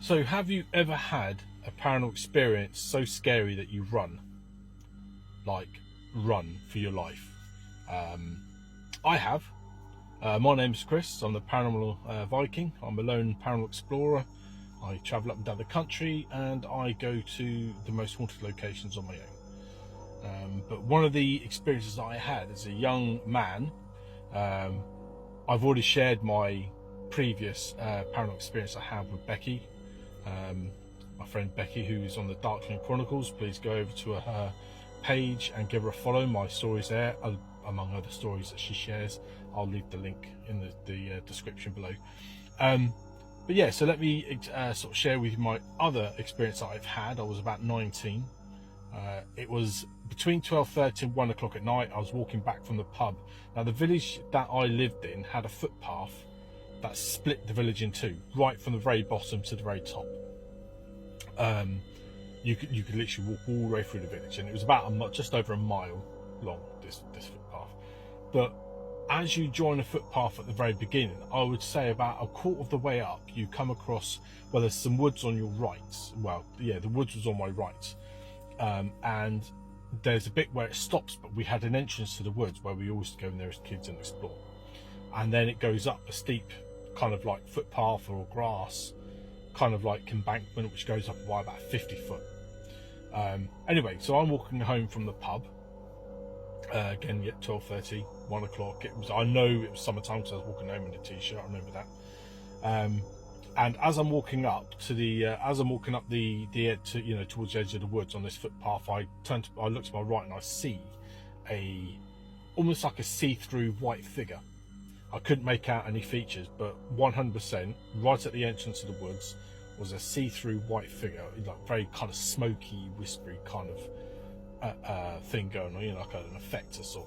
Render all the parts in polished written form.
So have you ever had a paranormal experience so scary that you run? Like, run for your life? I have. My name's Chris. I'm the Paranormal Viking. I'm a lone paranormal explorer. I travel up and down the country and I go to the most haunted locations on my own. But one of the experiences I had as a young man, I've already shared my previous paranormal experience I had with Becky, my friend Becky, who is on the Darkling Chronicles. Please go over to her page and give her a follow. My stories there, among other stories that she shares. I'll leave the link in the description below. But yeah, so let me sort of share with you my other experience that I've had. I was about 19. It was between 12:30 and 1 o'clock at night. I was walking back from the pub. Now, the village that I lived in had a footpath that split the village in two, right from the very bottom to the very top. You could literally walk all the way through the village, and it was about just over a mile long, this footpath. But as you join a footpath at the very beginning, I would say about a quarter of the way up, you come across, well, there's some woods on your right. Well, yeah, the woods was on my right. And there's a bit where it stops, but we had an entrance to the woods where we always go in there as kids and explore. And then it goes up a steep kind of like footpath or grass, kind of like embankment, which goes up by about 50 foot. Anyway, so I'm walking home from the pub. Again, yet 12:30, 1 o'clock. I know it was summertime because I was walking home in a t-shirt. I remember that. And as I'm walking up to the towards the edge of the woods on this footpath, I look to my right and I see almost like a see-through white figure. I couldn't make out any features, but 100% right at the entrance of the woods was a see-through white figure, like very kind of smoky, whispery kind of thing going on, like an effect of sort.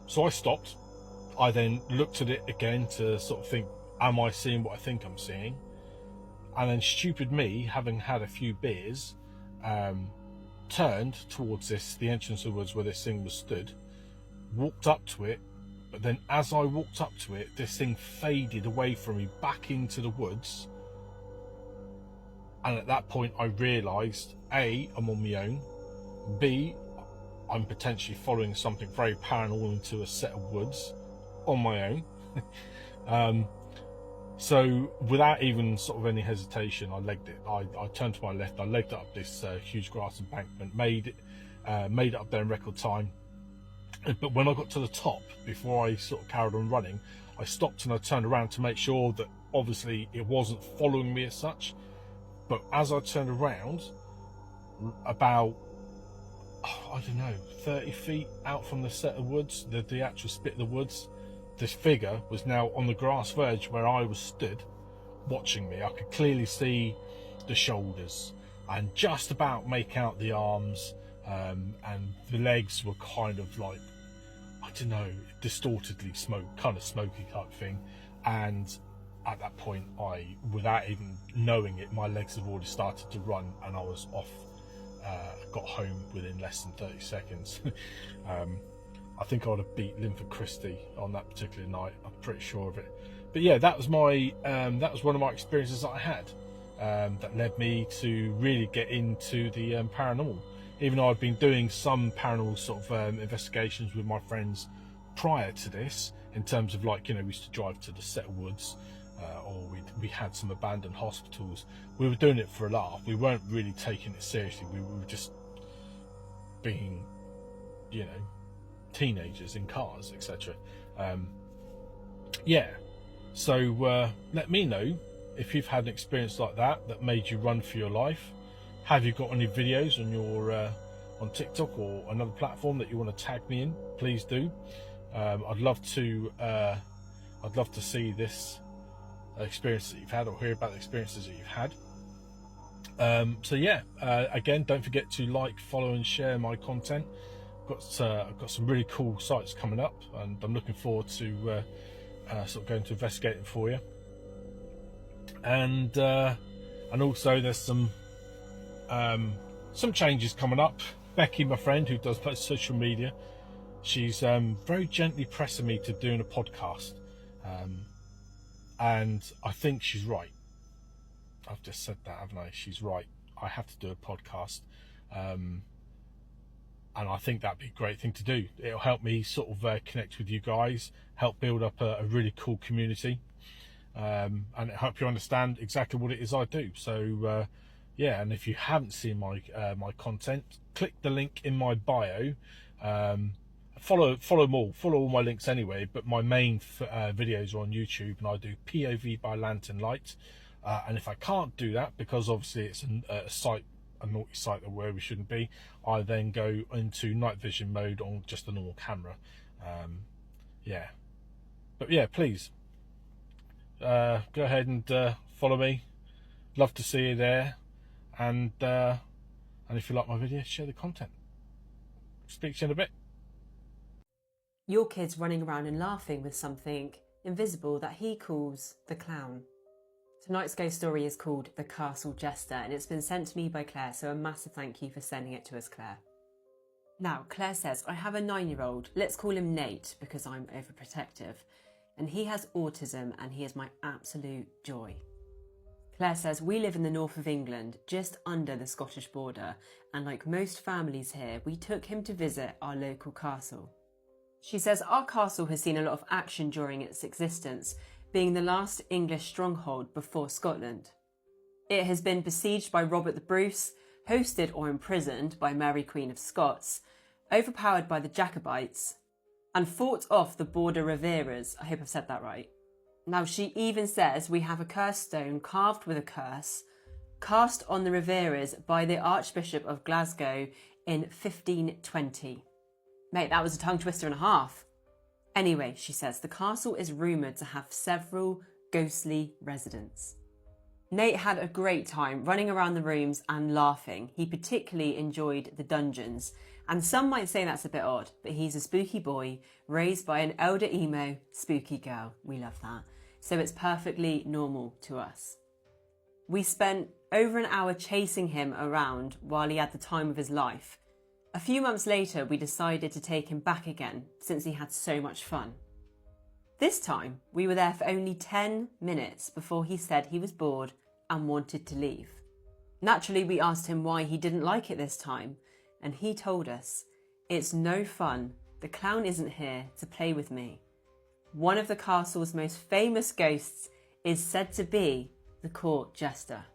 So I stopped. I then looked at it again to sort of think, am I seeing what I think I'm seeing? And then stupid me, having had a few beers, turned towards the entrance of the woods where this thing was stood, walked up to it, but then as I walked up to it, this thing faded away from me back into the woods. And at that point I realised, A, I'm on my own, B, I'm potentially following something very paranormal into a set of woods on my own. So without even sort of any hesitation, I legged it. I turned to my left, I legged up this huge grass embankment, made it up there in record time. But when I got to the top, before I sort of carried on running, I stopped and I turned around to make sure that obviously it wasn't following me as such. But as I turned around, about, I don't know, 30 feet out from the set of woods, the actual spit of the woods, this figure was now on the grass verge where I was stood, watching me. I could clearly see the shoulders and just about make out the arms, and the legs were kind of like, I don't know, distortedly kind of smoky type thing. And at that point, without even knowing it, my legs have already started to run and I was off. Got home within less than 30 seconds. I think I would have beat Linford Christie on that particular night. I'm pretty sure of it. But yeah, that was one of my experiences that I had, that led me to really get into the paranormal. Even though I've been doing some paranormal sort of investigations with my friends prior to this, in terms of like, we used to drive to the set of woods, or we had some abandoned hospitals. We were doing it for a laugh. We weren't really taking it seriously. We were just being, teenagers in cars, etc. Yeah. So let me know if you've had an experience like that made you run for your life. Have you got any videos on your on TikTok or another platform that you want to tag me in? Please do. I'd love to see this experience that you've had, or hear about the experiences that you've had. So yeah, again, don't forget to like, follow and share my content. I've got some really cool sites coming up, and I'm looking forward to sort of going to investigate them for you. And also there's some changes coming up. Becky, my friend, who does social media, she's very gently pressing me to doing a podcast, and I think she's right. I've just said that, haven't I? She's right. I have to do a podcast. And I think that'd be a great thing to do. It'll help me sort of connect with you guys, help build up a really cool community, and it'll help you understand exactly what it is I do. So yeah, and if you haven't seen my my content, click the link in my bio. Follow all my links anyway, but my main videos are on YouTube, and I do POV by lantern light. And if I can't do that, because obviously it's a naughty site where we shouldn't be, I then go into night vision mode on just a normal camera. Yeah, but yeah, please go ahead and follow me. Love to see you there, and if you like my video, share the content. Speak to you in a bit. Your kid's running around and laughing with something invisible that he calls the clown. Tonight's ghost story is called The Castle Jester, and it's been sent to me by Claire, so a massive thank you for sending it to us, Claire. Now, Claire says, I have a 9-year-old, let's call him Nate because I'm overprotective, and he has autism and he is my absolute joy. Claire says, we live in the north of England, just under the Scottish border, and like most families here, we took him to visit our local castle. She says, our castle has seen a lot of action during its existence, being the last English stronghold before Scotland. It has been besieged by Robert the Bruce, hosted or imprisoned by Mary Queen of Scots, overpowered by the Jacobites, and fought off the border Riveras. I hope I've said that right. Now, she even says we have a curse stone carved with a curse, cast on the Riveras by the Archbishop of Glasgow in 1520. Mate, that was a tongue twister and a half. Anyway, she says, the castle is rumoured to have several ghostly residents. Nate had a great time running around the rooms and laughing. He particularly enjoyed the dungeons. And some might say that's a bit odd, but he's a spooky boy raised by an elder emo spooky girl. We love that. So it's perfectly normal to us. We spent over an hour chasing him around while he had the time of his life. A few months later, we decided to take him back again since he had so much fun. This time, we were there for only 10 minutes before he said he was bored and wanted to leave. Naturally, we asked him why he didn't like it this time, and he told us, it's no fun. The clown isn't here to play with me. One of the castle's most famous ghosts is said to be the court jester.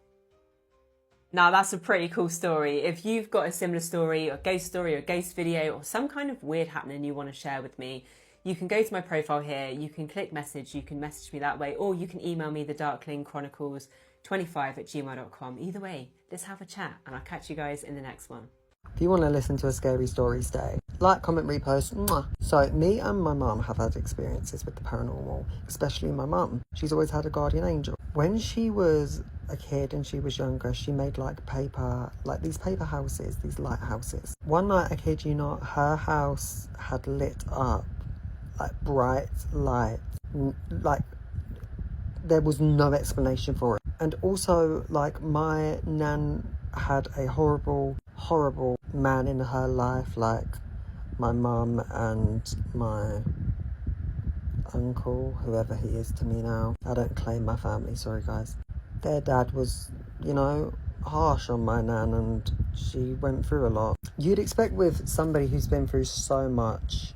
Now, that's a pretty cool story. If you've got a similar story, or ghost story, or ghost video, or some kind of weird happening you want to share with me, you can go to my profile here, you can click message, you can message me that way, or you can email me thedarklingchronicles25@gmail.com. Either way, let's have a chat, and I'll catch you guys in the next one. If you want to listen to a scary story, stay. Like, comment, repost. Mwah. So, me and my mum have had experiences with the paranormal, especially my mum. She's always had a guardian angel. When she was a kid and she was younger, she made these paper houses, these lighthouses. One night, I kid you not, her house had lit up like bright lights, like there was no explanation for it. And also, like, my nan had a horrible man in her life, like my mum and my uncle, whoever he is to me now. I don't claim my family, sorry guys. Their dad was, harsh on my nan, and she went through a lot. You'd expect with somebody who's been through so much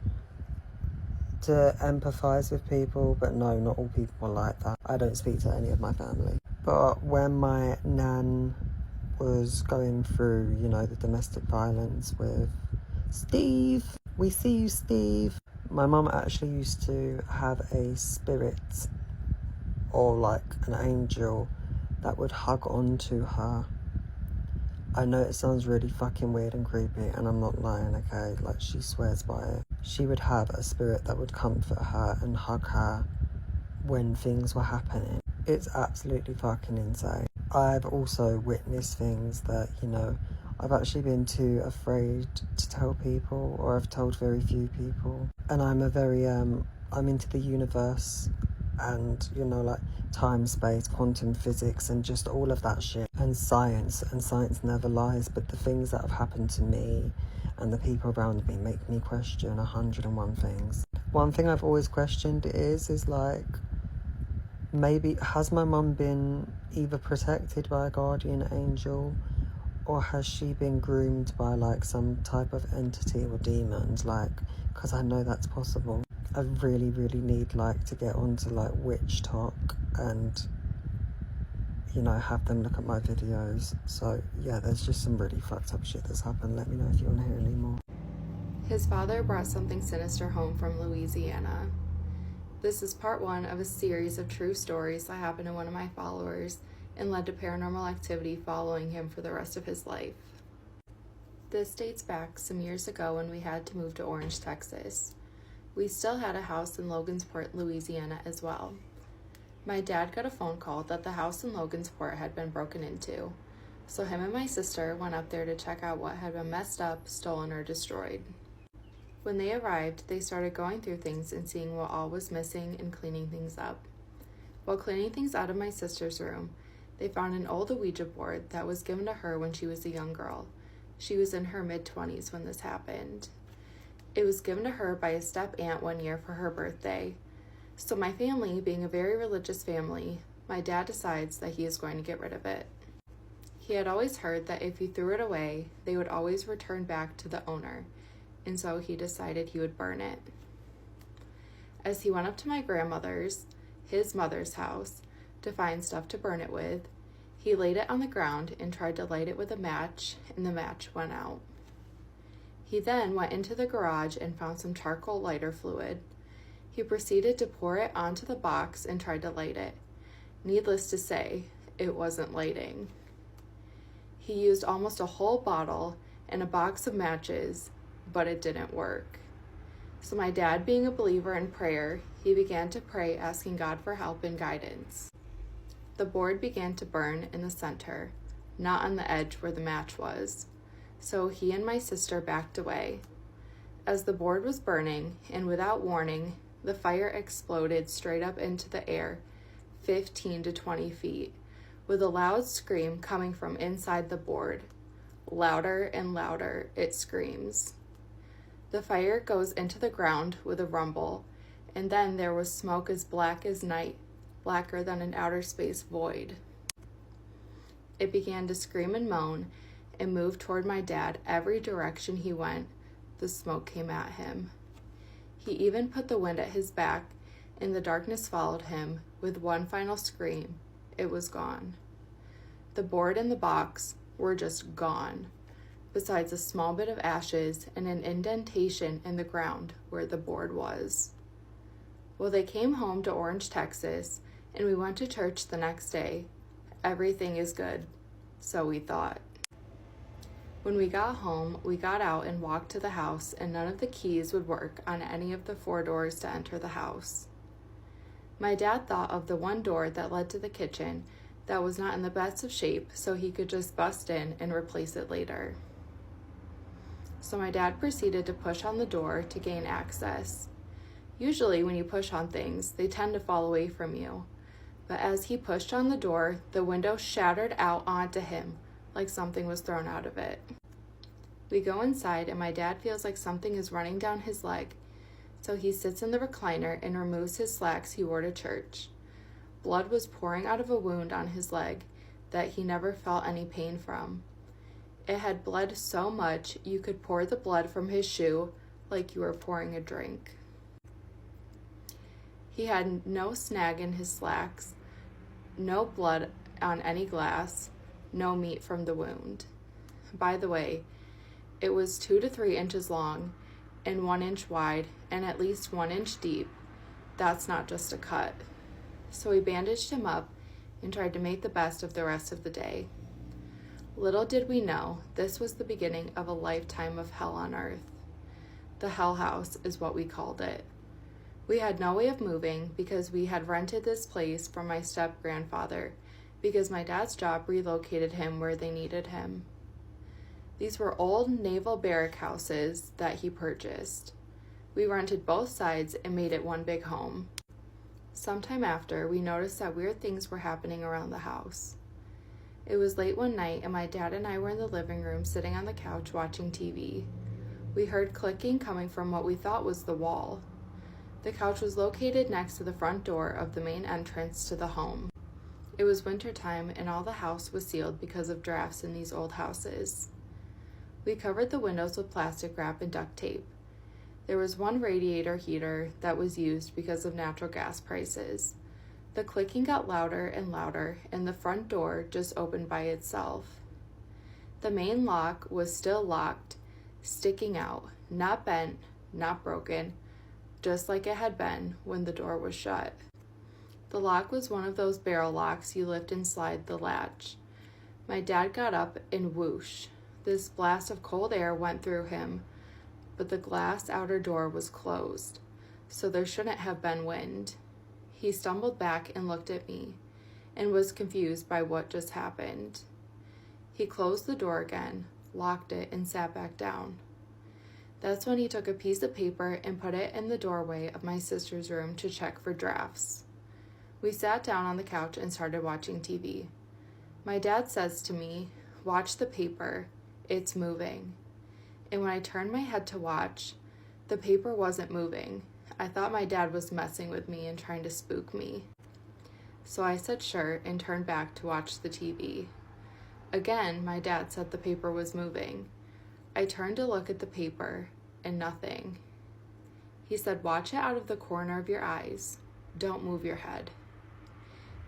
to empathise with people, but no, not all people are like that. I don't speak to any of my family. But when my nan was going through, the domestic violence with Steve, we see you, Steve. My mum actually used to have a spirit or like an angel that would hug onto her. I know it sounds really fucking weird and creepy, and I'm not lying, okay? Like, she swears by it. She would have a spirit that would comfort her and hug her when things were happening. It's absolutely fucking insane. I've also witnessed things that, I've actually been too afraid to tell people, or I've told very few people. And I'm I'm into the universe and, like time, space, quantum physics, and just all of that shit. And science never lies, but the things that have happened to me and the people around me make me question 101 things. One thing I've always questioned is like, Maybe, has my mum been either protected by a guardian angel, or has she been groomed by like some type of entity or demons? Like, because I know that's possible. I really, really need like to get onto like witch talk and, you know, have them look at my videos. So yeah, there's just some really fucked up shit that's happened. Let me know if you want to hear any more. His father brought something sinister home from Louisiana. This is part 1 of a series of true stories that happened to one of my followers and led to paranormal activity following him for the rest of his life. This dates back some years ago when we had to move to Orange, Texas. We still had a house in Logansport, Louisiana as well. My dad got a phone call that the house in Logansport had been broken into, so him and my sister went up there to check out what had been messed up, stolen, or destroyed. When they arrived, they started going through things and seeing what all was missing and cleaning things up. While cleaning things out of my sister's room, they found an old Ouija board that was given to her when she was a young girl. She was in her mid-20s when this happened. It was given to her by a step-aunt one year for her birthday. So my family, being a very religious family, my dad decides that he is going to get rid of it. He had always heard that if he threw it away, they would always return back to the owner, and so he decided he would burn it. As he went up to my grandmother's, his mother's house, to find stuff to burn it with, he laid it on the ground and tried to light it with a match, and the match went out. He then went into the garage and found some charcoal lighter fluid. He proceeded to pour it onto the box and tried to light it. Needless to say, it wasn't lighting. He used almost a whole bottle and a box of matches, but it didn't work. So my dad, being a believer in prayer, he began to pray, asking God for help and guidance. The board began to burn in the center, not on the edge where the match was. So he and my sister backed away. As the board was burning, and without warning, the fire exploded straight up into the air, 15 to 20 feet, with a loud scream coming from inside the board. Louder and louder it screams. The fire goes into the ground with a rumble, and then there was smoke as black as night, blacker than an outer space void. It began to scream and moan and move toward my dad every direction he went. The smoke came at him. He even put the wind at his back, and the darkness followed him with one final scream. It was gone. The board and the box were just gone, besides a small bit of ashes and an indentation in the ground where the board was. Well, they came home to Orange, Texas, and we went to church the next day. Everything is good, so we thought. When we got home, we got out and walked to the house, and none of the keys would work on any of the 4 doors to enter the house. My dad thought of the one door that led to the kitchen that was not in the best of shape, so he could just bust in and replace it later. So my dad proceeded to push on the door to gain access. Usually when you push on things, they tend to fall away from you. But as he pushed on the door, the window shattered out onto him like something was thrown out of it. We go inside and my dad feels like something is running down his leg, so he sits in the recliner and removes his slacks he wore to church. Blood was pouring out of a wound on his leg that he never felt any pain from. It had bled so much you could pour the blood from his shoe like you were pouring a drink. He had no snag in his slacks, no blood on any glass, no meat from the wound. By the way, it was 2 to 3 inches long and 1 inch wide and at least 1 inch deep. That's not just a cut. So we bandaged him up and tried to make the best of the rest of the day. Little did we know, this was the beginning of a lifetime of hell on earth. The hell house is what we called it. We had no way of moving because we had rented this place from my step-grandfather because my dad's job relocated him where they needed him. These were old naval barrack houses that he purchased. We rented both sides and made it one big home. Sometime after, we noticed that weird things were happening around the house. It was late one night and my dad and I were in the living room sitting on the couch watching TV. We heard clicking coming from what we thought was the wall. The couch was located next to the front door of the main entrance to the home. It was wintertime and all the house was sealed because of drafts in these old houses. We covered the windows with plastic wrap and duct tape. There was one radiator heater that was used because of natural gas prices. The clicking got louder and louder, and the front door just opened by itself. The main lock was still locked, sticking out, not bent, not broken, just like it had been when the door was shut. The lock was one of those barrel locks you lift and slide the latch. My dad got up and whoosh. This blast of cold air went through him, but the glass outer door was closed, so there shouldn't have been wind. He stumbled back and looked at me and was confused by what just happened. He closed the door again, locked it, and sat back down. That's when he took a piece of paper and put it in the doorway of my sister's room to check for drafts. We sat down on the couch and started watching TV. My dad says to me, "Watch the paper, it's moving." And when I turned my head to watch, the paper wasn't moving. I thought my dad was messing with me and trying to spook me. So I said sure and turned back to watch the TV. Again, my dad said the paper was moving. I turned to look at the paper and nothing. He said, "Watch it out of the corner of your eyes. Don't move your head."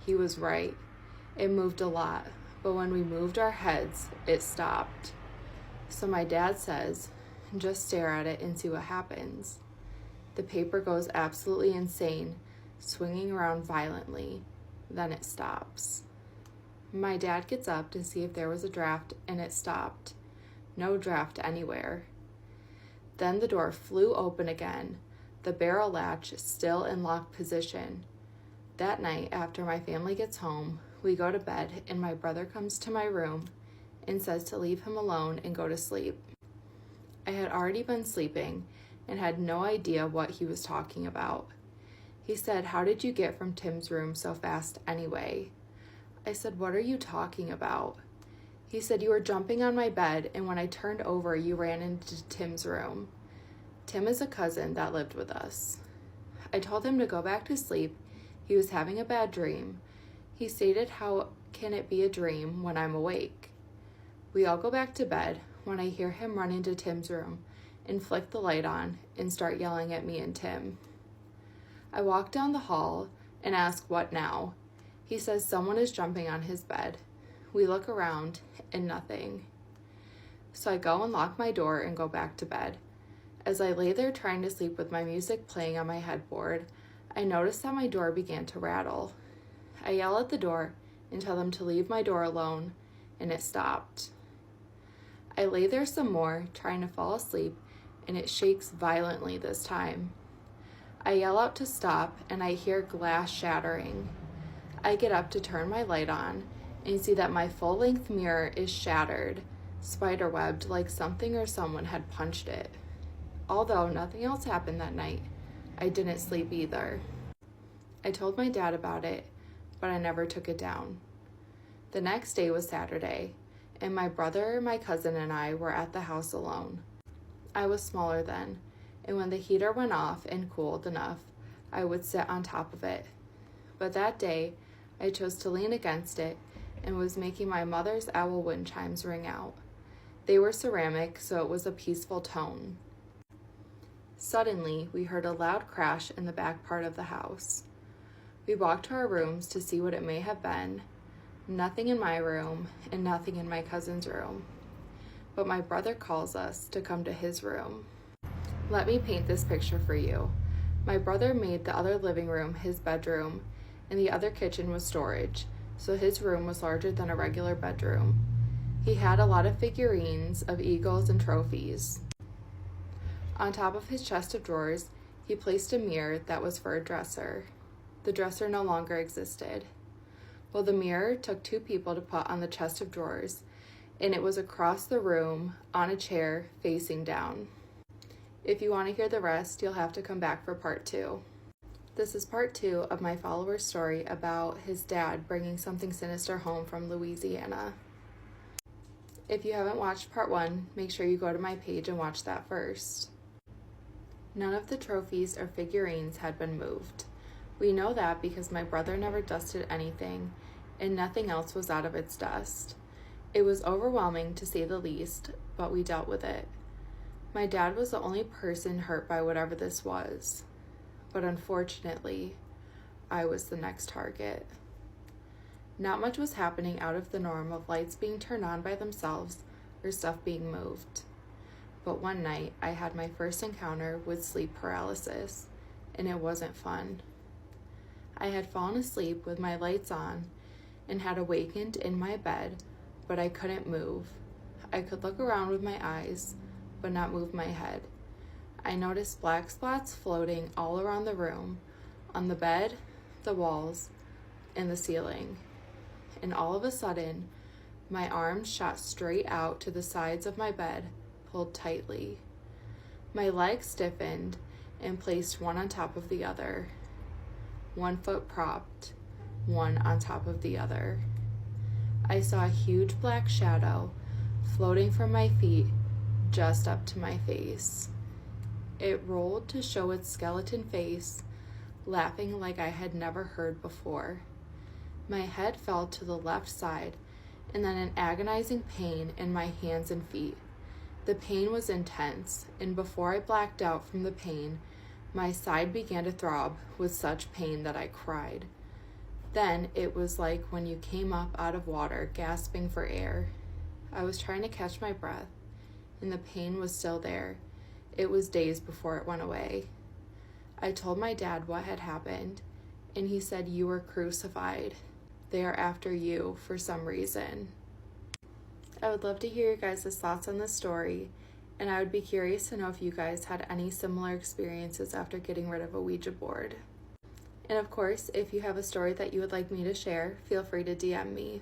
He was right. It moved a lot, but when we moved our heads, it stopped. So my dad says, "Just stare at it and see what happens." The paper goes absolutely insane, swinging around violently. Then it stops. My dad gets up to see if there was a draft, and it stopped. No draft anywhere. Then the door flew open again, the barrel latch still in locked position. That night, after my family gets home, we go to bed, and my brother comes to my room and says to leave him alone and go to sleep. I had already been sleeping and had no idea what he was talking about. He said, "How did you get from Tim's room so fast anyway?" I said, "What are you talking about?" He said, "You were jumping on my bed, and when I turned over, you ran into Tim's room." Tim is a cousin that lived with us. I told him to go back to sleep. He was having a bad dream. He stated, "How can it be a dream when I'm awake?" We all go back to bed when I hear him run into Tim's room and flick the light on and start yelling at me and Tim. I walk down the hall and ask, "What now?" He says someone is jumping on his bed. We look around and nothing. So I go and lock my door and go back to bed. As I lay there trying to sleep with my music playing on my headboard, I notice that my door began to rattle. I yell at the door and tell them to leave my door alone, and it stopped. I lay there some more, trying to fall asleep, and it shakes violently this time. I yell out to stop, and I hear glass shattering. I get up to turn my light on and see that my full-length mirror is shattered, spiderwebbed like something or someone had punched it. Although nothing else happened that night, I didn't sleep either. I told my dad about it, but I never took it down. The next day was Saturday, and my brother, my cousin, and I were at the house alone. I was smaller then, and when the heater went off and cooled enough, I would sit on top of it. But that day, I chose to lean against it and was making my mother's owl wind chimes ring out. They were ceramic, so it was a peaceful tone. Suddenly, we heard a loud crash in the back part of the house. We walked to our rooms to see what it may have been. Nothing in my room and nothing in my cousin's room. But my brother calls us to come to his room. Let me paint this picture for you. My brother made the other living room his bedroom, and the other kitchen was storage, so his room was larger than a regular bedroom. He had a lot of figurines of eagles and trophies. On top of his chest of drawers, he placed a mirror that was for a dresser. The dresser no longer existed. Well, the mirror took 2 people to put on the chest of drawers, and it was across the room on a chair facing down. If you want to hear the rest, you'll have to come back for part 2. This is part 2 of my follower's story about his dad bringing something sinister home from Louisiana. If you haven't watched part 1, make sure you go to my page and watch that first. None of the trophies or figurines had been moved. We know that because my brother never dusted anything, and nothing else was out of its dust. It was overwhelming to say the least, but we dealt with it. My dad was the only person hurt by whatever this was, but unfortunately, I was the next target. Not much was happening out of the norm of lights being turned on by themselves or stuff being moved. But one night, I had my first encounter with sleep paralysis, and it wasn't fun. I had fallen asleep with my lights on and had awakened in my bed, but I couldn't move. I could look around with my eyes, but not move my head. I noticed black spots floating all around the room, on the bed, the walls, and the ceiling. And all of a sudden, my arms shot straight out to the sides of my bed, pulled tightly. My legs stiffened and placed one on top of the other. 1 foot propped, one on top of the other. I saw a huge black shadow floating from my feet just up to my face. It rolled to show its skeleton face, laughing like I had never heard before. My head fell to the left side, and then an agonizing pain in my hands and feet. The pain was intense, and before I blacked out from the pain, my side began to throb with such pain that I cried. Then it was like when you came up out of water, gasping for air. I was trying to catch my breath, and the pain was still there. It was days before it went away. I told my dad what had happened, and he said, "You were crucified. They are after you for some reason." I would love to hear your guys' thoughts on this story, and I would be curious to know if you guys had any similar experiences after getting rid of a Ouija board. And of course, if you have a story that you would like me to share, feel free to DM me.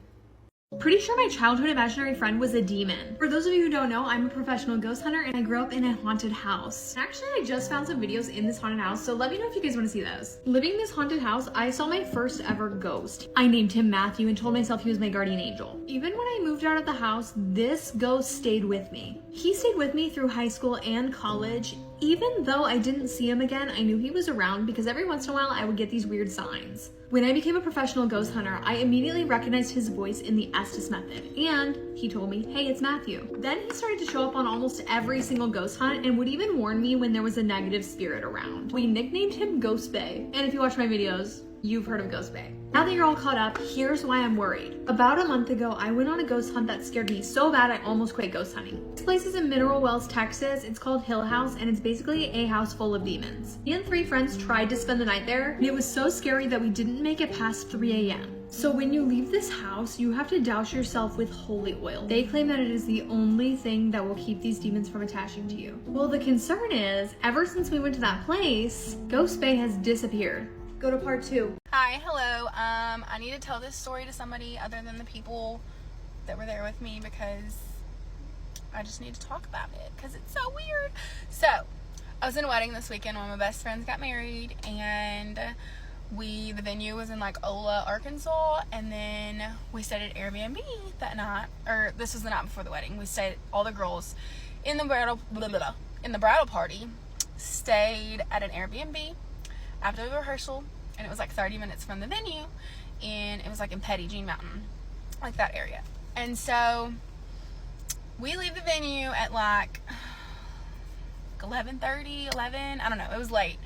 Pretty sure my childhood imaginary friend was a demon. For those of you who don't know, I'm a professional ghost hunter and I grew up in a haunted house. Actually, I just found some videos in this haunted house, so let me know if you guys want to see those. Living in this haunted house, I saw my first ever ghost. I named him Matthew and told myself he was my guardian angel. Even when I moved out of the house, this ghost stayed with me. He stayed with me through high school and college. Even though I didn't see him again, I knew he was around because every once in a while I would get these weird signs. When I became a professional ghost hunter, I immediately recognized his voice in the Estes method, and he told me, "Hey, it's Matthew." Then he started to show up on almost every single ghost hunt and would even warn me when there was a negative spirit around. We nicknamed him Ghost Bay, and if you watch my videos, you've heard of Ghost Bay. Now that you're all caught up, here's why I'm worried. About a month ago, I went on a ghost hunt that scared me so bad I almost quit ghost hunting. This place is in Mineral Wells, Texas. It's called Hill House, and it's basically a house full of demons. Me and 3 friends tried to spend the night there, and it was so scary that we didn't make it past 3 a.m. So when you leave this house, you have to douse yourself with holy oil. They claim that it is the only thing that will keep these demons from attaching to you. Well, the concern is, ever since we went to that place, Ghost Bay has disappeared. Go to part 2. Hi, hello. I need to tell this story to somebody other than the people that were there with me because I just need to talk about it because it's so weird. So, I was in a wedding this weekend. One of my best friends got married, and the venue was in like Ola, Arkansas, and then we stayed at Airbnb that night. Or this was the night before the wedding. We stayed, all the girls in the bridal party stayed at an Airbnb after the rehearsal, and it was like 30 minutes from the venue, and it was like in Petit Jean Mountain, like that area. And so we leave the venue at like 11:30, 11, I don't know, it was late.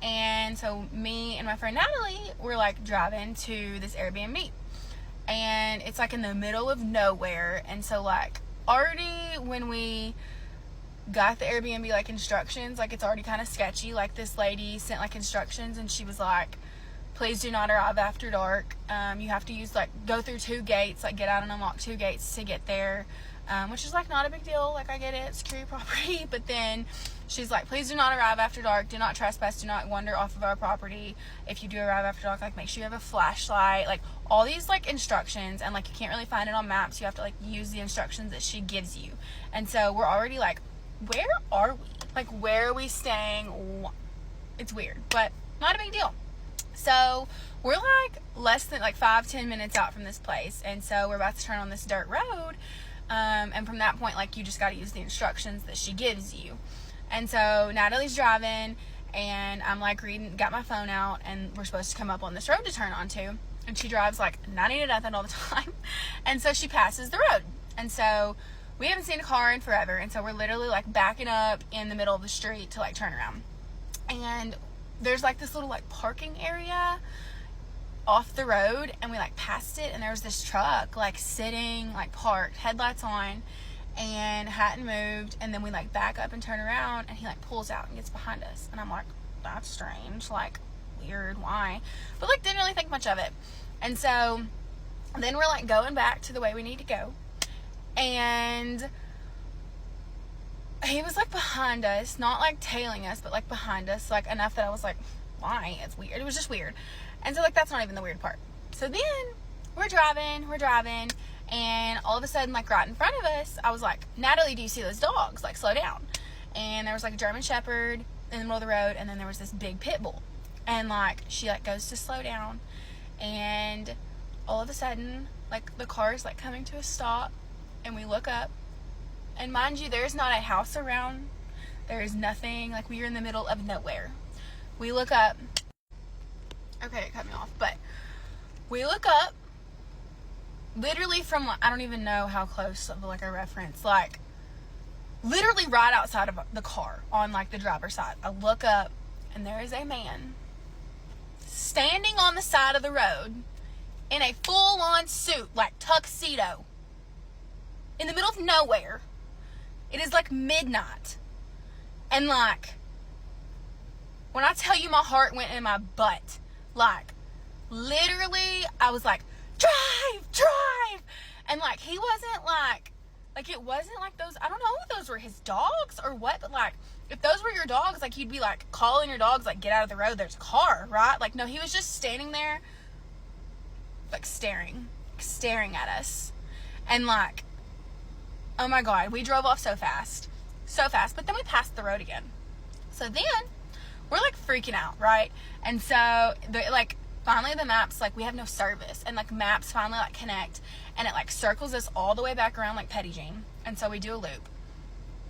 And so me and my friend Natalie were like driving to this Airbnb, and it's like in the middle of nowhere. And so like already when we got the Airbnb like instructions, like it's already kind of sketchy. Like this lady sent like instructions, and she was like, "Please do not arrive after dark. You have to use like go through 2 gates, like get out and unlock 2 gates to get there," which is like not a big deal. Like I get it, it's security property. But then she's like, "Please do not arrive after dark. Do not trespass. Do not wander off of our property. If you do arrive after dark, like make sure you have a flashlight." Like all these like instructions, and like you can't really find it on maps. You have to like use the instructions that she gives you. And so we're already like, where are we? Like, where are we staying? It's weird, but not a big deal. So we're like less than like 5-10 minutes out from this place, and so we're about to turn on this dirt road, and from that point, like, you just got to use the instructions that she gives you. And so Natalie's driving, and I'm like got my phone out, and we're supposed to come up on this road to turn onto. And she drives like 90 to nothing all the time. And so she passes the road. And so we haven't seen a car in forever. And so we're literally like backing up in the middle of the street to like turn around. And there's like this little like parking area off the road, and we like passed it, and there was this truck like sitting like parked, headlights on, and hadn't moved. And then we like back up and turn around, and he like pulls out and gets behind us, and I'm like, that's strange, like weird, why? But like didn't really think much of it. And so then we're like going back to the way we need to go, and he was like behind us, not like tailing us, but like behind us, like enough that I was like, why? It's weird. It was just weird. And so like that's not even the weird part. So then we're driving, and all of a sudden, like right in front of us, I was like, Natalie, do you see those dogs? Like, slow down. And there was like a German Shepherd in the middle of the road, and then there was this big pit bull. And like she like goes to slow down, and all of a sudden, like the car is like coming to a stop, and we look up, and mind you, there's not a house around. There is nothing. Like, we are in the middle of nowhere. We look up. Okay, it cut me off. But we look up, literally from, I don't even know how close of like a reference, like literally right outside of the car on like the driver's side. I look up, and there is a man standing on the side of the road in a full-on suit, like tuxedo, in the middle of nowhere. It is like midnight. And like, when I tell you my heart went in my butt, like literally I was like, drive. And like, he wasn't like it wasn't like those, I don't know if those were his dogs or what, but like, if those were your dogs, like you'd be like calling your dogs, like, get out of the road, there's a car, right? Like, no, he was just standing there, like staring at us. And like, oh my God, we drove off so fast, but then we passed the road again. So then we're like freaking out, right? And so like finally the maps, like we have no service, and like maps finally like connect, and it like circles us all the way back around like Petty Jean. And so we do a loop,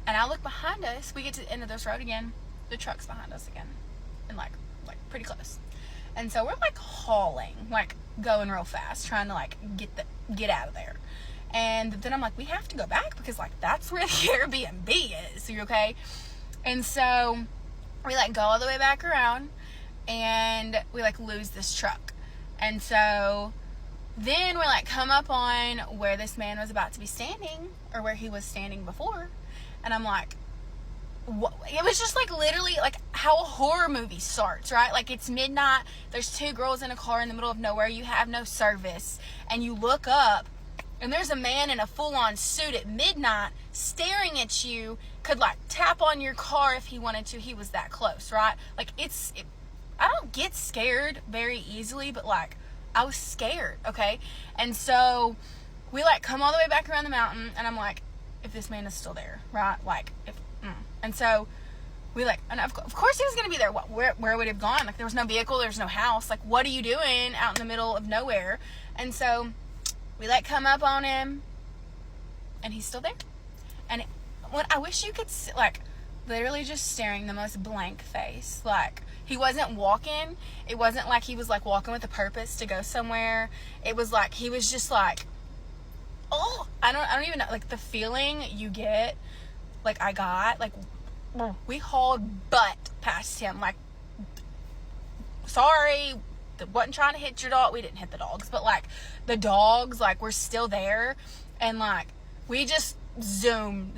and I look behind us, we get to the end of this road again, the truck's behind us again, and like pretty close. And so we're like hauling, like going real fast, trying to like get out of there. And then I'm like, we have to go back, because like that's where the Airbnb is. You okay? And so we like go all the way back around, and we like lose this truck. And so then we like come up on where this man was about to be standing, or where he was standing before. And I'm like, what? It was just like literally like how a horror movie starts, right? Like, it's midnight, there's two girls in a car in the middle of nowhere, you have no service, and you look up, and there's a man in a full-on suit at midnight staring at you, could like tap on your car if he wanted to. He was that close, right? Like, I don't get scared very easily, but like I was scared, okay? And so we like come all the way back around the mountain, and I'm like, if this man is still there, right? Like, and so we like, and of course he was gonna be there. Where would he have gone? Like, there was no vehicle, there was no house. Like, what are you doing out in the middle of nowhere? And so we like come up on him, and he's still there. And I wish you could see, like, literally just staring, the most blank face. Like, he wasn't walking. It wasn't like he was like walking with a purpose to go somewhere. It was like he was just like, oh, I don't even know, like the feeling you get, like I got, like we hauled butt past him. Like, sorry, wasn't trying to hit your dog. We didn't hit the dogs, but like the dogs like were still there, and like we just zoom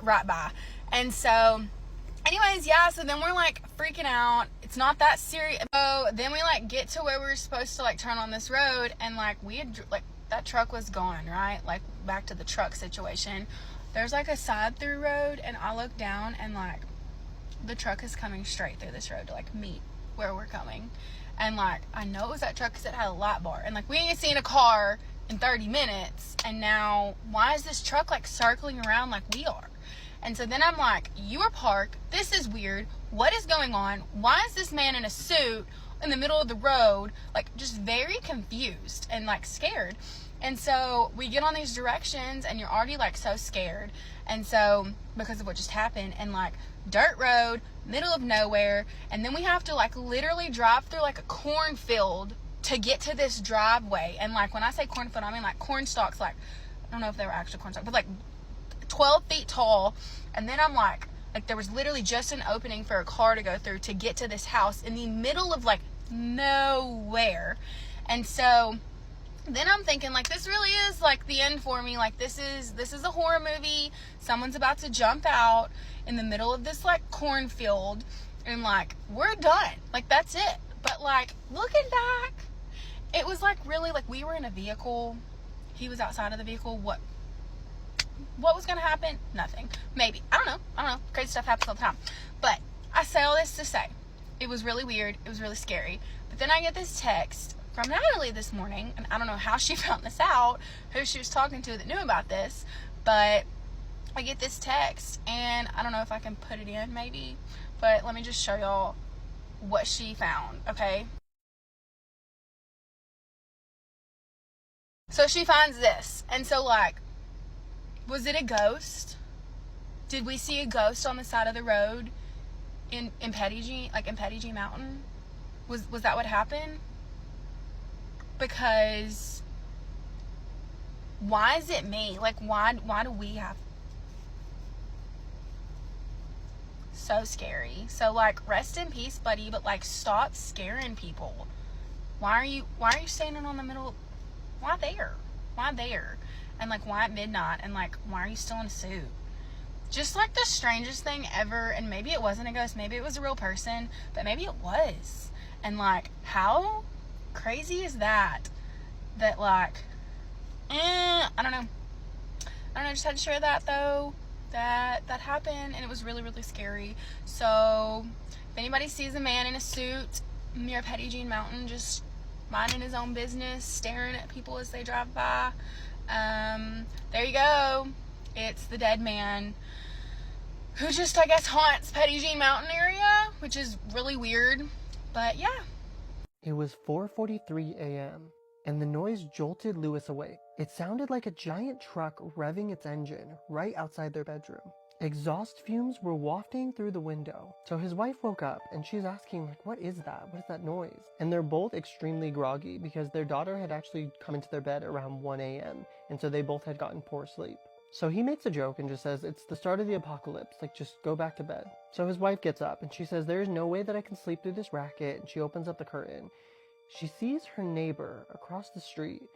right by. And so anyways, yeah, so then we're like freaking out. It's not that serious. So then we like get to where we were supposed to like turn on this road, and like we had like that truck was gone, right? Like, back to the truck situation. There's like a side through road, and I look down, and like the truck is coming straight through this road to like meet where we're coming. And like I know it was that truck because it had a light bar, and like we ain't seen a car in 30 minutes, and now why is this truck like circling around like we are? And so then I'm like, you are parked, this is weird, what is going on? Why is this man in a suit in the middle of the road? Like, just very confused and like scared. And so we get on these directions and you're already like so scared. And so because of what just happened, and like dirt road, middle of nowhere, and then we have to like literally drive through like a cornfield to get to this driveway. And like when I say cornfield, I mean like corn stalks, like I don't know if they were actually corn stalks, but like 12 feet tall. And then I'm like there was literally just an opening for a car to go through to get to this house in the middle of like nowhere. And so then I'm thinking like this really is like the end for me. Like this is a horror movie. Someone's about to jump out in the middle of this like cornfield, and like we're done. Like that's it. But like looking back, it was like really like we were in a vehicle. He was outside of the vehicle. What was gonna happen? Nothing. Maybe. I don't know. Crazy stuff happens all the time. But I say all this to say, it was really weird. It was really scary. But then I get this text from Natalie this morning, and I don't know how she found this out, who she was talking to that knew about this, but I get this text, and I don't know if I can put it in maybe, but let me just show y'all what she found, okay? So she finds this, and so like, was it a ghost? Did we see a ghost on the side of the road in Pettigee, like in Pettigee Mountain? Was that what happened? Because why is it me? Like why do we have so scary? So like rest in peace, buddy, but like stop scaring people. Why are you standing on the middle? Why there? And like why at midnight? And like why are you still in a suit? Just like the strangest thing ever. And maybe it wasn't a ghost, maybe it was a real person, but maybe it was. And like how crazy is that like I don't know, just had to share that though, that happened, and it was really, really scary. So if anybody sees a man in a suit near Pettigee Mountain just minding his own business, staring at people as they drive by, there you go. It's the dead man who just, I guess, haunts Pettigee Mountain area, which is really weird, but yeah. It was 4:43 a.m., and the noise jolted Lewis awake. It sounded like a giant truck revving its engine right outside their bedroom. Exhaust fumes were wafting through the window. So his wife woke up, and she's asking, like, what is that? What is that noise? And they're both extremely groggy because their daughter had actually come into their bed around 1 a.m., and so they both had gotten poor sleep. So he makes a joke and just says, it's the start of the apocalypse, like just go back to bed. So his wife gets up and she says, there is no way that I can sleep through this racket, and she opens up the curtain. She sees her neighbor across the street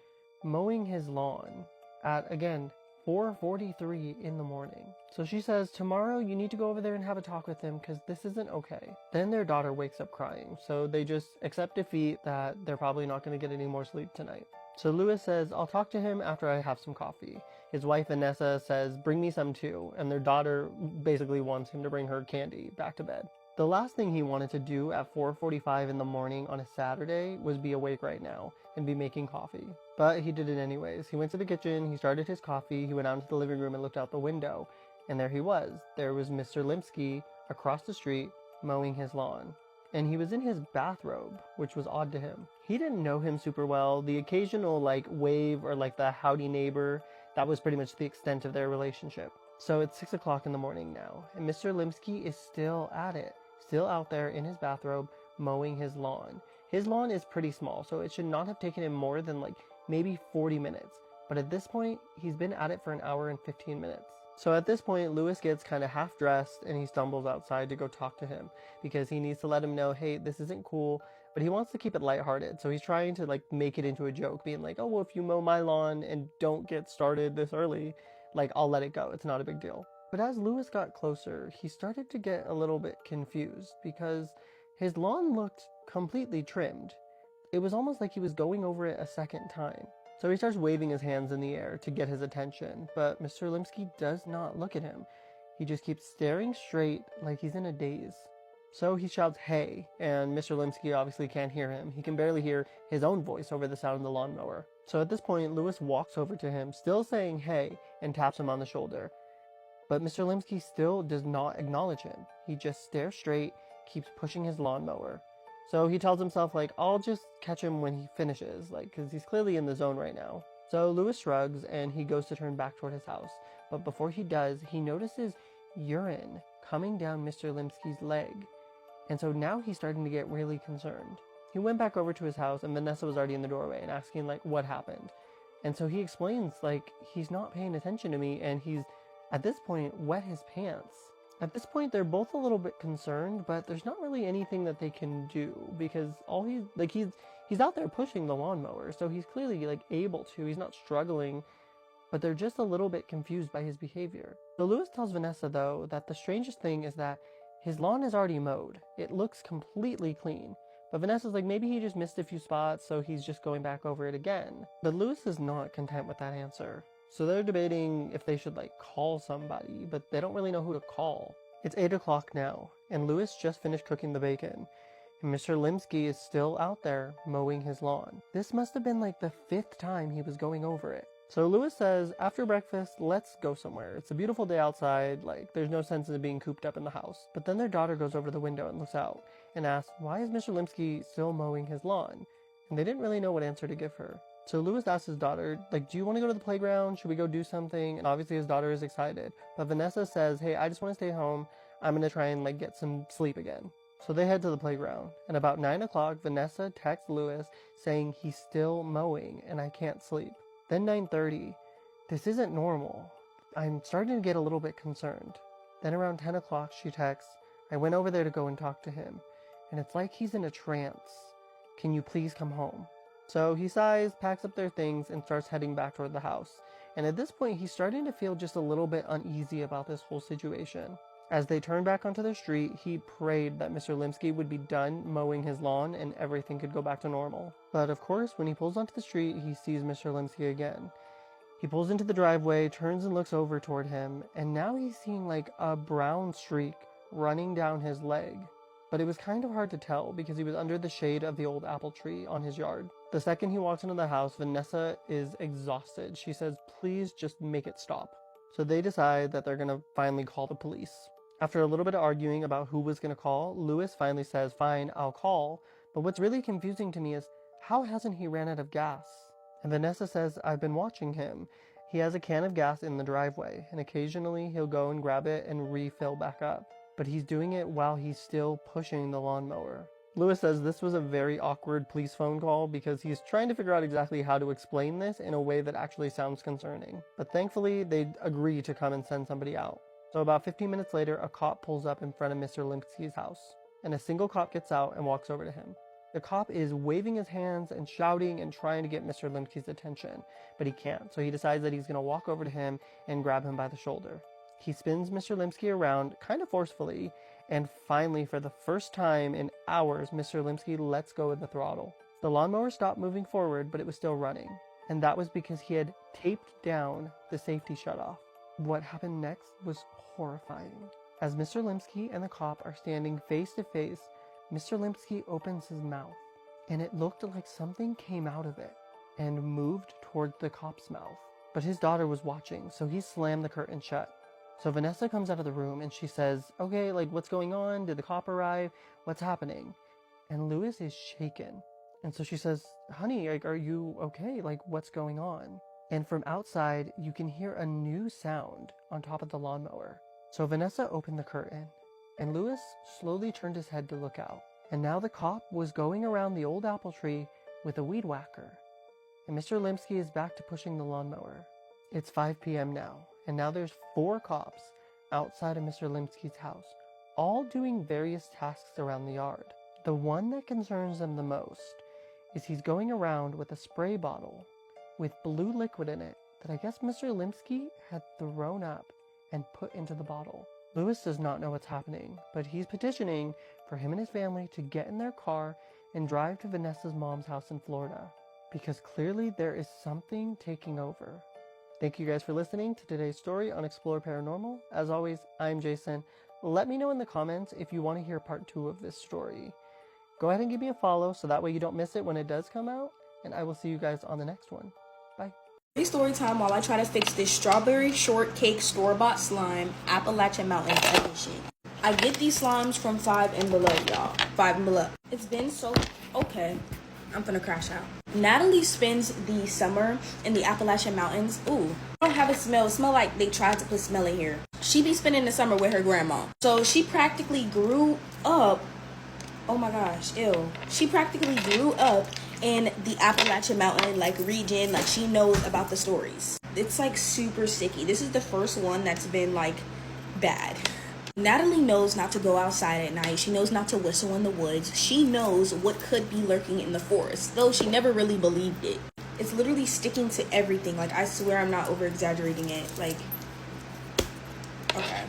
mowing his lawn at, again, 4:43 in the morning. So she says, tomorrow you need to go over there and have a talk with him because this isn't okay. Then their daughter wakes up crying, so they just accept defeat that they're probably not going to get any more sleep tonight. So Lewis says, I'll talk to him after I have some coffee. His wife Vanessa says, bring me some too, and their daughter basically wants him to bring her candy back to bed. The last thing he wanted to do at 4:45 in the morning on a Saturday was be awake right now and be making coffee. But he did it anyways. He went to the kitchen, he started his coffee, he went out into the living room and looked out the window. And there he was. There was Mr. Limsky across the street mowing his lawn. And he was in his bathrobe, which was odd to him. He didn't know him super well. The occasional wave or the howdy neighbor, that was pretty much the extent of their relationship. So it's 6 o'clock in the morning now, and Mr. Limsky is still at it. Still out there in his bathrobe mowing his lawn. His lawn is pretty small, so it should not have taken him more than maybe 40 minutes. But at this point, he's been at it for an hour and 15 minutes. So at this point, Lewis gets kind of half dressed and he stumbles outside to go talk to him because he needs to let him know, hey, this isn't cool, but he wants to keep it lighthearted. So he's trying to make it into a joke, being like, oh, well, if you mow my lawn and don't get started this early, I'll let it go. It's not a big deal. But as Lewis got closer, he started to get a little bit confused because his lawn looked completely trimmed. It was almost like he was going over it a second time. So he starts waving his hands in the air to get his attention, but Mr. Limsky does not look at him. He just keeps staring straight like he's in a daze. So he shouts, hey, and Mr. Limsky obviously can't hear him. He can barely hear his own voice over the sound of the lawnmower. So at this point, Lewis walks over to him, still saying hey, and taps him on the shoulder. But Mr. Limsky still does not acknowledge him. He just stares straight, keeps pushing his lawnmower. So he tells himself, I'll just catch him when he finishes, because he's clearly in the zone right now. So Lewis shrugs and he goes to turn back toward his house. But before he does, he notices urine coming down Mr. Limsky's leg. And so now he's starting to get really concerned. He went back over to his house and Vanessa was already in the doorway and asking like what happened. And so he explains like he's not paying attention to me and he's at this point wet his pants. At this point they're both a little bit concerned, but there's not really anything that they can do because all he's out there pushing the lawnmower, so he's clearly like able to. He's not struggling, but they're just a little bit confused by his behavior. So Lewis tells Vanessa though that the strangest thing is that his lawn is already mowed. It looks completely clean. But Vanessa's like, maybe he just missed a few spots, so he's just going back over it again. But Lewis is not content with that answer. So they're debating if they should like call somebody, but they don't really know who to call. It's 8 o'clock now, and Lewis just finished cooking the bacon. And Mr. Limsky is still out there mowing his lawn. This must have been like the 5th time he was going over it. So Lewis says, after breakfast, let's go somewhere. It's a beautiful day outside, like there's no sense in being cooped up in the house. But then their daughter goes over to the window and looks out and asks, why is Mr. Limsky still mowing his lawn? And they didn't really know what answer to give her. So Lewis asks his daughter, like, do you want to go to the playground? Should we go do something? And obviously his daughter is excited. But Vanessa says, hey, I just want to stay home. I'm going to try and like get some sleep again. So they head to the playground. And about 9 o'clock, Vanessa texts Lewis saying he's still mowing and I can't sleep. Then 9:30, this isn't normal. I'm starting to get a little bit concerned. Then around 10 o'clock, she texts, I went over there to go and talk to him. And it's like he's in a trance. Can you please come home? So he sighs, packs up their things, and starts heading back toward the house. And at this point, he's starting to feel just a little bit uneasy about this whole situation. As they turn back onto the street, he prayed that Mr. Limsky would be done mowing his lawn and everything could go back to normal. But of course, when he pulls onto the street, he sees Mr. Limsky again. He pulls into the driveway, turns and looks over toward him, and now he's seeing like a brown streak running down his leg. But it was kind of hard to tell because he was under the shade of the old apple tree on his yard. The second he walks into the house, Vanessa is exhausted. She says, please just make it stop. So they decide that they're gonna finally call the police. After a little bit of arguing about who was gonna call, Lewis finally says, fine, I'll call. But what's really confusing to me is, how hasn't he ran out of gas? And Vanessa says, I've been watching him. He has a can of gas in the driveway, and occasionally he'll go and grab it and refill back up. But he's doing it while he's still pushing the lawnmower. Lewis says this was a very awkward police phone call because he's trying to figure out exactly how to explain this in a way that actually sounds concerning. But thankfully, they agree to come and send somebody out. So about 15 minutes later, a cop pulls up in front of Mr. Limsky's house, and a single cop gets out and walks over to him. The cop is waving his hands and shouting and trying to get Mr. Limsky's attention, but he can't. So he decides that he's going to walk over to him and grab him by the shoulder. He spins Mr. Limsky around kind of forcefully, and finally, for the first time in hours, Mr. Limsky lets go of the throttle. The lawnmower stopped moving forward, but it was still running, and that was because he had taped down the safety shutoff. What happened next was horrifying. As Mr. Limsky and the cop are standing face to face, Mr. Limsky opens his mouth, and it looked like something came out of it and moved towards the cop's mouth. But his daughter was watching, so he slammed the curtain shut. So Vanessa comes out of the room and she says, okay, like what's going on? Did the cop arrive? What's happening? And Lewis is shaken. And so she says, honey, like, are you okay? Like, what's going on? And from outside, you can hear a new sound on top of the lawnmower. So Vanessa opened the curtain, and Lewis slowly turned his head to look out. And now the cop was going around the old apple tree with a weed whacker. And Mr. Limsky is back to pushing the lawnmower. It's 5 p.m. now, and now there's 4 cops outside of Mr. Limsky's house, all doing various tasks around the yard. The one that concerns them the most is he's going around with a spray bottle with blue liquid in it that I guess Mr. Limsky had thrown up and put into the bottle. Lewis does not know what's happening, but he's petitioning for him and his family to get in their car and drive to Vanessa's mom's house in Florida, because clearly there is something taking over. Thank you guys for listening to today's story on Explore Paranormal. As always, I'm Jason. Let me know in the comments if you want to hear part 2 of this story. Go ahead and give me a follow so that way you don't miss it when it does come out, and I will see you guys on the next one. Bye. Story time while I try to fix this strawberry shortcake store-bought slime Appalachian Mountain edition. I get these slimes from 5 and Below, y'all. 5 and Below. It's been so... Okay. I'm gonna crash out. Natalie spends the summer in the Appalachian Mountains. Ooh, I don't have a smell. It smell like they tried to put smell in here. She be spending the summer with her grandma. So she practically grew up. Oh my gosh, ew. She practically grew up in the Appalachian Mountain like region. Like she knows about the stories. It's like super sticky. This is the first one that's been like bad. Natalie knows not to go outside at night. She knows not to whistle in the woods. She knows what could be lurking in the forest, though she never really believed it. It's literally sticking to everything. Like, I swear I'm not over-exaggerating it. Like, okay.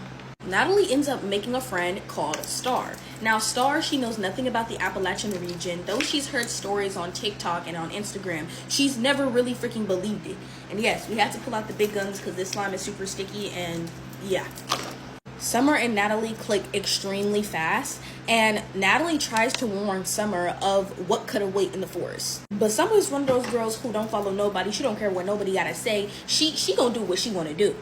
Natalie ends up making a friend called Star. Now, Star, she knows nothing about the Appalachian region. Though she's heard stories on TikTok and on Instagram, she's never really freaking believed it. And yes, we had to pull out the big guns because this slime is super sticky and yeah. Summer and Natalie click extremely fast, and Natalie tries to warn Summer of what could await in the forest. But Summer's one of those girls who don't follow nobody. She don't care what nobody gotta say. She gonna do what she wanna do.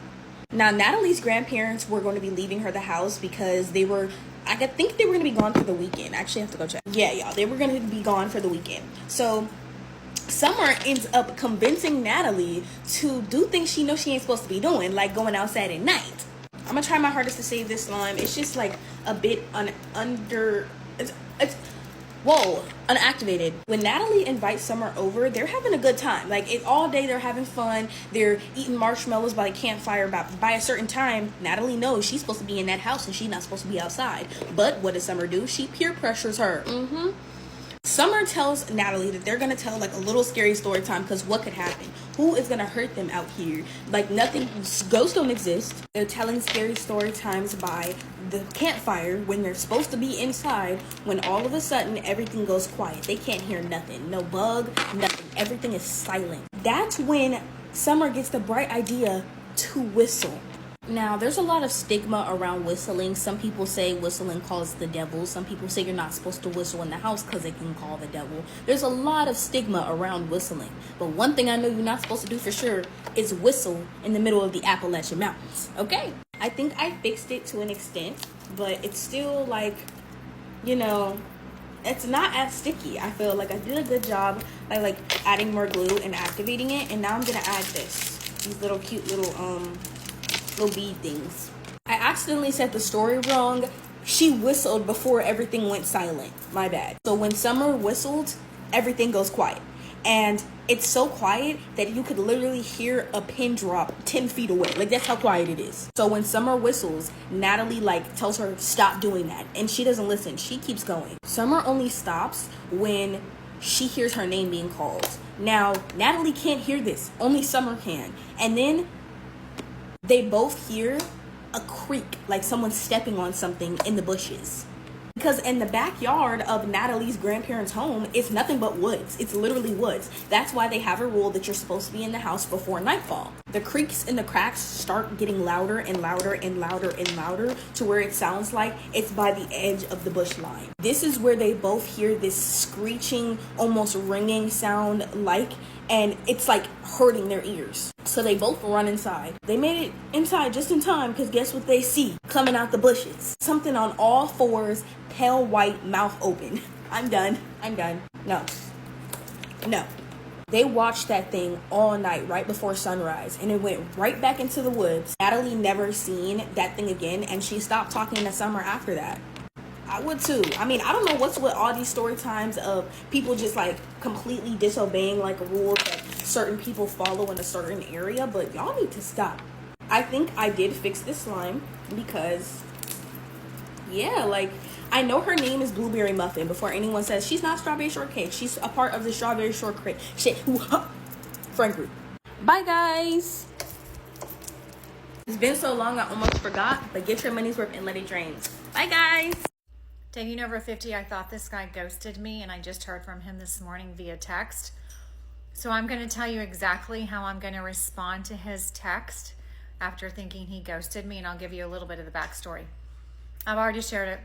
Now, Natalie's grandparents were going to be leaving her the house because they were, I think they were going to be gone for the weekend. I actually have to go check. Yeah, y'all, they were going to be gone for the weekend. So Summer ends up convincing Natalie to do things she knows she ain't supposed to be doing, like going outside at night. I'm gonna try my hardest to save this slime. It's just like a bit unactivated. When Natalie invites Summer over, they're having a good time. Like, all day they're having fun. They're eating marshmallows by the campfire. By a certain time, Natalie knows she's supposed to be in that house and she's not supposed to be outside. But what does Summer do? She peer pressures her. Summer tells Natalie that they're gonna tell like a little scary story time, because what could happen? Who is gonna hurt them out here? Like, nothing, ghosts don't exist. They're telling scary story times by the campfire when they're supposed to be inside, when all of a sudden everything goes quiet. They can't hear nothing. No bug, nothing. Everything is silent. That's when Summer gets the bright idea to whistle. Now, there's a lot of stigma around whistling. Some people say whistling calls the devil. Some people say you're not supposed to whistle in the house because it can call the devil. There's a lot of stigma around whistling. But one thing I know you're not supposed to do for sure is whistle in the middle of the Appalachian Mountains. Okay? I think I fixed it to an extent, but it's still like, you know, it's not as sticky. I feel like I did a good job by like adding more glue and activating it. And now I'm going to add these little cute little bead things. I accidentally said the story wrong. She whistled before everything went silent. My bad. So when Summer whistled, everything goes quiet. And it's so quiet that you could literally hear a pin drop 10 feet away. Like, that's how quiet it is. So when Summer whistles, Natalie like tells her stop doing that. And she doesn't listen. She keeps going. Summer only stops when she hears her name being called. Now, Natalie can't hear this. Only Summer can. And then they both hear a creak, like someone stepping on something in the bushes. Because in the backyard of Natalie's grandparents' home, it's nothing but woods. It's literally woods. That's why they have a rule that you're supposed to be in the house before nightfall. The creaks and the cracks start getting louder and louder and louder and louder to where it sounds like it's by the edge of the bush line. This is where they both hear this screeching, almost ringing sound and it's like hurting their ears. So they both run inside. They made it inside just in time, because guess what they see coming out the bushes? Something on all fours, pale white, mouth open. I'm done. No. They watched that thing all night right before sunrise, and it went right back into the woods. Natalie never seen that thing again, and she stopped talking to Summer after that. I would too. I mean, I don't know what's with all these story times of people just like completely disobeying like a rule that certain people follow in a certain area, but y'all need to stop. I think I did fix this slime because, yeah, like, I know her name is Blueberry Muffin before anyone says she's not Strawberry Shortcake. She's a part of the Strawberry Shortcake friend group. Bye, guys. It's been so long I almost forgot, but get your money's worth and let it drain. Bye, guys. Dating over 50, I thought this guy ghosted me, and I just heard from him this morning via text. So I'm going to tell you exactly how I'm going to respond to his text after thinking he ghosted me, and I'll give you a little bit of the backstory. I've already shared it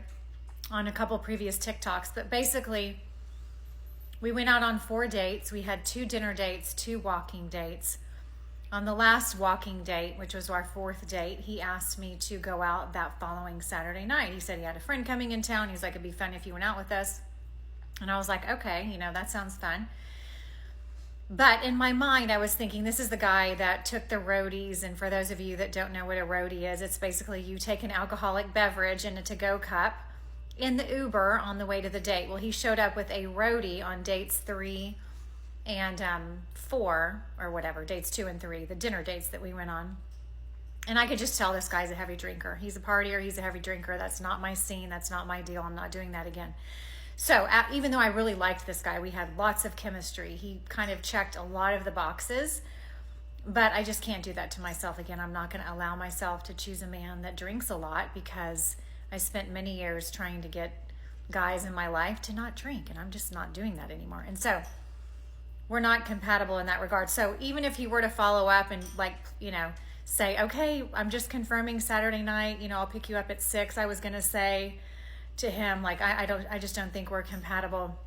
on a couple previous TikToks, but basically, we went out on 4 dates. We had 2 dinner dates, 2 walking dates. On the last walking date, which was our 4th date, he asked me to go out that following Saturday night. He said he had a friend coming in town. He was like, it'd be fun if you went out with us. And I was like, okay, that sounds fun. But in my mind, I was thinking, this is the guy that took the roadies. And for those of you that don't know what a roadie is, it's basically you take an alcoholic beverage in a to-go cup in the Uber on the way to the date. Well, he showed up with a roadie on dates 3 and 4 or whatever, dates 2 and 3, the dinner dates that we went on. And I could just tell this guy's a heavy drinker. He's a partier, he's a heavy drinker. That's not my scene, that's not my deal. I'm not doing that again. So even though I really liked this guy, we had lots of chemistry. He kind of checked a lot of the boxes, but I just can't do that to myself again. I'm not going to allow myself to choose a man that drinks a lot, because I spent many years trying to get guys in my life to not drink, and I'm just not doing that anymore. And so we're not compatible in that regard. So even if he were to follow up and say, okay, I'm just confirming Saturday night, I'll pick you up at 6. I was going to say to him, like, I just don't think we're compatible.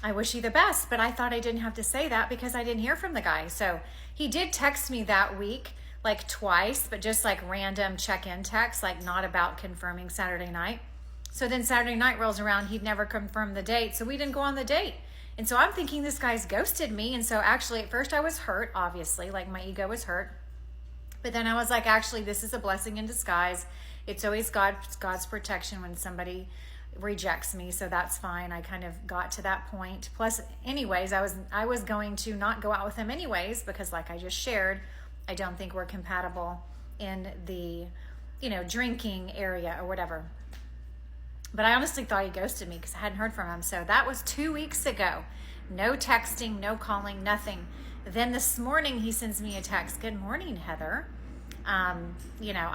I wish you the best, but I thought I didn't have to say that because I didn't hear from the guy. So he did text me that week, like twice, but just like random check-in texts, like not about confirming Saturday night. So then Saturday night rolls around, he'd never confirmed the date, so we didn't go on the date. And so I'm thinking this guy's ghosted me. And so actually at first I was hurt, obviously, like my ego was hurt. But then I was like, actually, this is a blessing in disguise. It's always God's protection when somebody rejects me, so that's fine. I kind of got to that point. Plus, anyways, I was going to not go out with him anyways, because like I just shared, I don't think we're compatible in the, drinking area or whatever. But I honestly thought he ghosted me because I hadn't heard from him. So that was 2 weeks ago. No texting, no calling, nothing. Then this morning he sends me a text. Good morning, Heather. I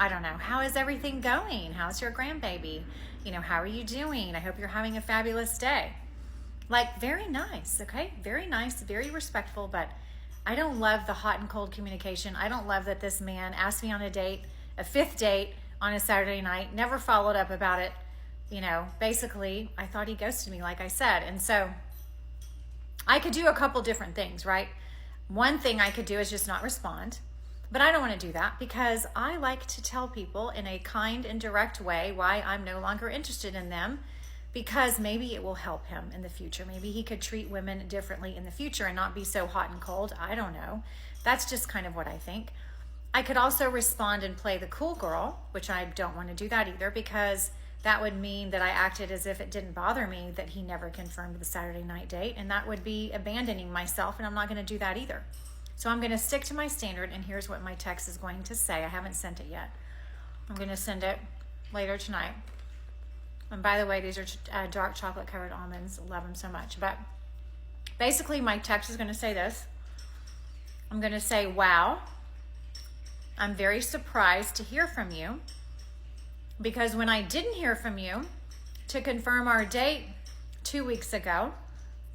don't know. How is everything going? How's your grandbaby? How are you doing? I hope you're having a fabulous day. Like, very nice, okay? Very nice, very respectful, but I don't love the hot and cold communication. I don't love that this man asked me on a date, a 5th date on a Saturday night, never followed up about it. Basically, I thought he ghosted me, like I said. And so I could do a couple different things, right? One thing I could do is just not respond. But I don't want to do that because I like to tell people in a kind and direct way why I'm no longer interested in them, because maybe it will help him in the future. Maybe he could treat women differently in the future and not be so hot and cold. I don't know. That's just kind of what I think. I could also respond and play the cool girl, which I don't want to do that either, because that would mean that I acted as if it didn't bother me that he never confirmed the Saturday night date, and that would be abandoning myself, and I'm not going to do that either. So I'm going to stick to my standard, and here's what my text is going to say. I haven't sent it yet. I'm going to send it later tonight. And by the way, these are dark chocolate covered almonds. Love them so much. But basically my text is going to say this. I'm going to say, wow, I'm very surprised to hear from you, because when I didn't hear from you to confirm our date 2 weeks ago,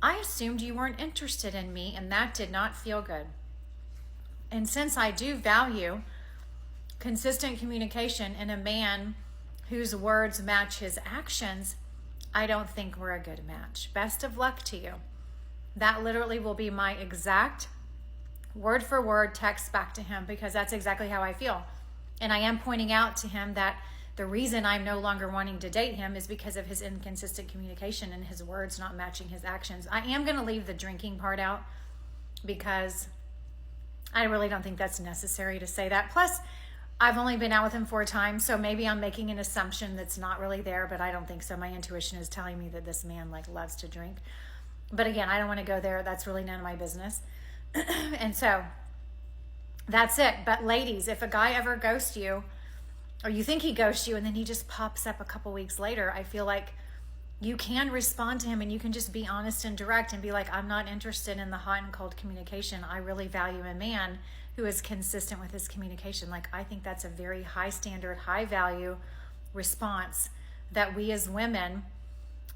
I assumed you weren't interested in me, and that did not feel good. And since I do value consistent communication in a man whose words match his actions, I don't think we're a good match. Best of luck to you. That literally will be my exact word for word text back to him, because that's exactly how I feel. And I am pointing out to him that the reason I'm no longer wanting to date him is because of his inconsistent communication and his words not matching his actions. I am going to leave the drinking part out because I really don't think that's necessary to say that. Plus, I've only been out with him 4 times, so maybe I'm making an assumption that's not really there, but I don't think so. My intuition is telling me that this man loves to drink. But again, I don't want to go there. That's really none of my business. And so that's it. But ladies, if a guy ever ghosts you, or you think he ghosts you and then he just pops up a couple weeks later, I feel like you can respond to him and you can just be honest and direct and be like, I'm not interested in the hot and cold communication. I really value a man who is consistent with his communication. I think that's a very high standard, high value response that we as women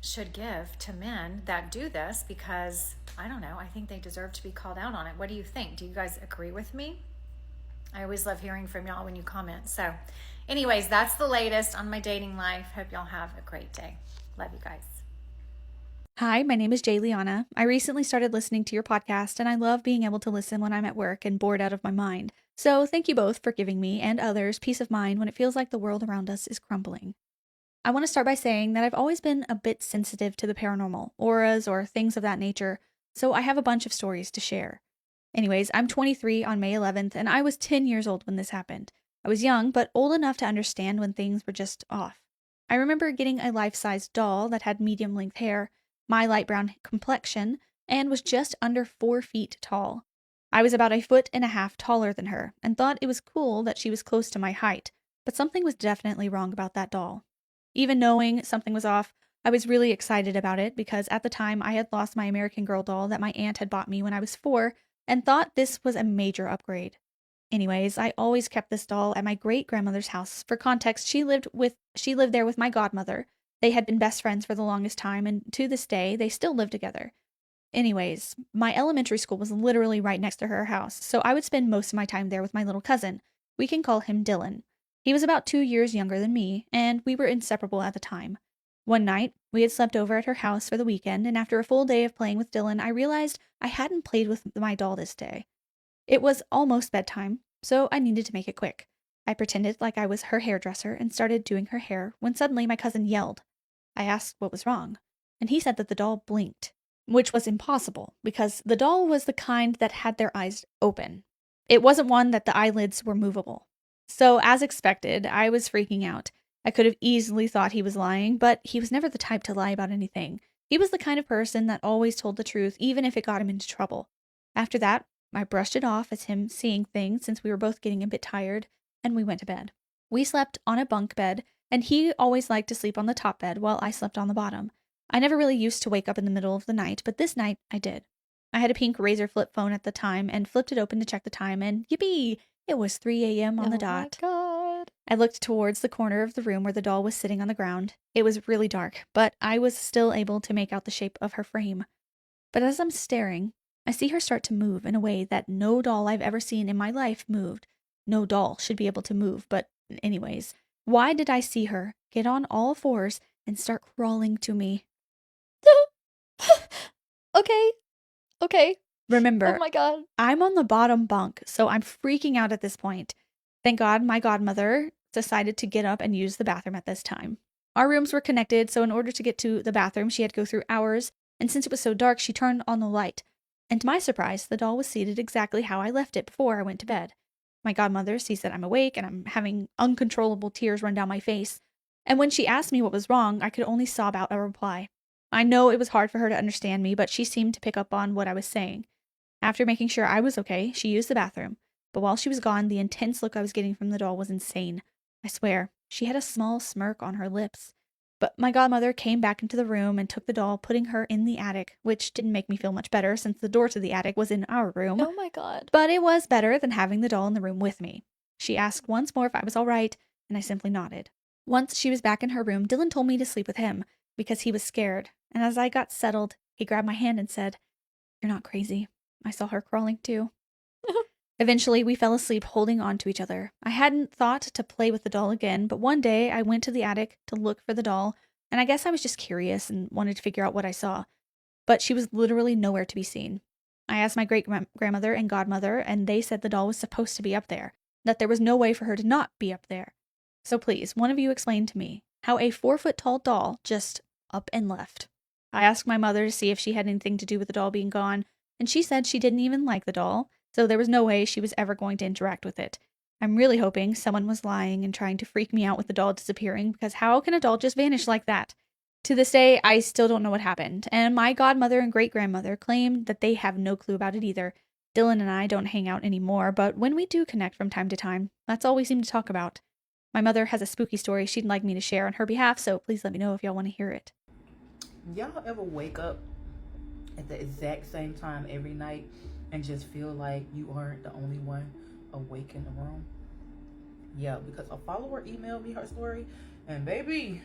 should give to men that do this, because I don't know, I think they deserve to be called out on it. What do you think? Do you guys agree with me? I always love hearing from y'all when you comment. So anyways, that's the latest on my dating life. Hope y'all have a great day. Love you guys. Hi, my name is Jay Liana. I recently started listening to your podcast, and I love being able to listen when I'm at work and bored out of my mind. So thank you both for giving me and others peace of mind when it feels like the world around us is crumbling. I want to start by saying that I've always been a bit sensitive to the paranormal, auras, or things of that nature, so I have a bunch of stories to share. Anyways, I'm 23 on May 11th, and I was 10 years old when this happened. I was young, but old enough to understand when things were just off. I remember getting a life-sized doll that had medium-length hair, my light brown complexion, and was just under 4 feet tall. I was about 1.5 feet taller than her, and thought it was cool that she was close to my height, but something was definitely wrong about that doll. Even knowing something was off, I was really excited about it because at the time I had lost my American Girl doll that my aunt had bought me when I was 4 and thought this was a major upgrade. Anyways, I always kept this doll at my great-grandmother's house. For context, she lived there with my godmother. They had been best friends for the longest time, and to this day, they still live together. Anyways, my elementary school was literally right next to her house, so I would spend most of my time there with my little cousin. We can call him Dylan. He was about 2 years younger than me, and we were inseparable at the time. One night, we had slept over at her house for the weekend, and after a full day of playing with Dylan, I realized I hadn't played with my doll this day. It was almost bedtime, so I needed to make it quick. I pretended like I was her hairdresser and started doing her hair when suddenly my cousin yelled. I asked what was wrong, and he said that the doll blinked, which was impossible because the doll was the kind that had their eyes open. It wasn't one that the eyelids were movable. So, as expected, I was freaking out. I could have easily thought he was lying, but he was never the type to lie about anything. He was the kind of person that always told the truth, even if it got him into trouble. After that, I brushed it off as him seeing things since we were both getting a bit tired, and we went to bed. We slept on a bunk bed, and he always liked to sleep on the top bed while I slept on the bottom. I never really used to wake up in the middle of the night, but this night I did. I had a pink Razor flip phone at the time and flipped it open to check the time, and yippee! It was 3 a.m. on the dot. Oh my God. I looked towards the corner of the room where the doll was sitting on the ground. It was really dark, but I was still able to make out the shape of her frame. But as I'm staring, I see her start to move in a way that no doll I've ever seen in my life moved. No doll should be able to move, but anyways, why did I see her get on all fours and start crawling to me? Okay. Remember, Oh my God. I'm on the bottom bunk, so I'm freaking out at this point. Thank God my godmother decided to get up and use the bathroom at this time. Our rooms were connected, so in order to get to the bathroom, she had to go through ours, and since it was so dark, she turned on the light. And to my surprise, the doll was seated exactly how I left it before I went to bed. My godmother sees that I'm awake and I'm having uncontrollable tears run down my face, and when she asked me what was wrong, I could only sob out a reply. I know it was hard for her to understand me, but she seemed to pick up on what I was saying. After making sure I was okay, she used the bathroom, but while she was gone, the intense look I was getting from the doll was insane. I swear, she had a small smirk on her lips. But my godmother came back into the room and took the doll, putting her in the attic, which didn't make me feel much better since the door to the attic was in our room. Oh my God. But it was better than having the doll in the room with me. She asked once more if I was all right, and I simply nodded. Once she was back in her room, Dylan told me to sleep with him because he was scared, and as I got settled, he grabbed my hand and said, "You're not crazy. I saw her crawling too." Eventually, we fell asleep holding on to each other. I hadn't thought to play with the doll again, but one day I went to the attic to look for the doll, and I guess I was just curious and wanted to figure out what I saw. But she was literally nowhere to be seen. I asked my great-grandmother and godmother, and they said the doll was supposed to be up there, that there was no way for her to not be up there. So please, one of you explain to me how a 4-foot-tall doll just up and left. I asked my mother to see if she had anything to do with the doll being gone, and she said she didn't even like the doll, so there was no way she was ever going to interact with it. I'm really hoping someone was lying and trying to freak me out with the doll disappearing, because how can a doll just vanish like that? To this day, I still don't know what happened, and my godmother and great-grandmother claim that they have no clue about it either. Dylan and I don't hang out anymore, but when we do connect from time to time, that's all we seem to talk about. My mother has a spooky story she'd like me to share on her behalf, so please let me know if y'all want to hear it. Y'all ever wake up at the exact same time every night and just feel like you aren't the only one awake in the room? Yeah, because a follower emailed me her story, and baby,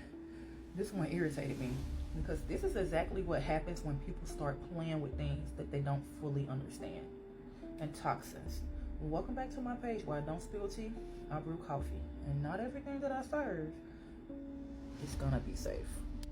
this one irritated me, because this is exactly what happens when people start playing with things that they don't fully understand. And toxins. Welcome back to my page where I don't spill tea, I brew coffee, and not everything that I serve is gonna be safe.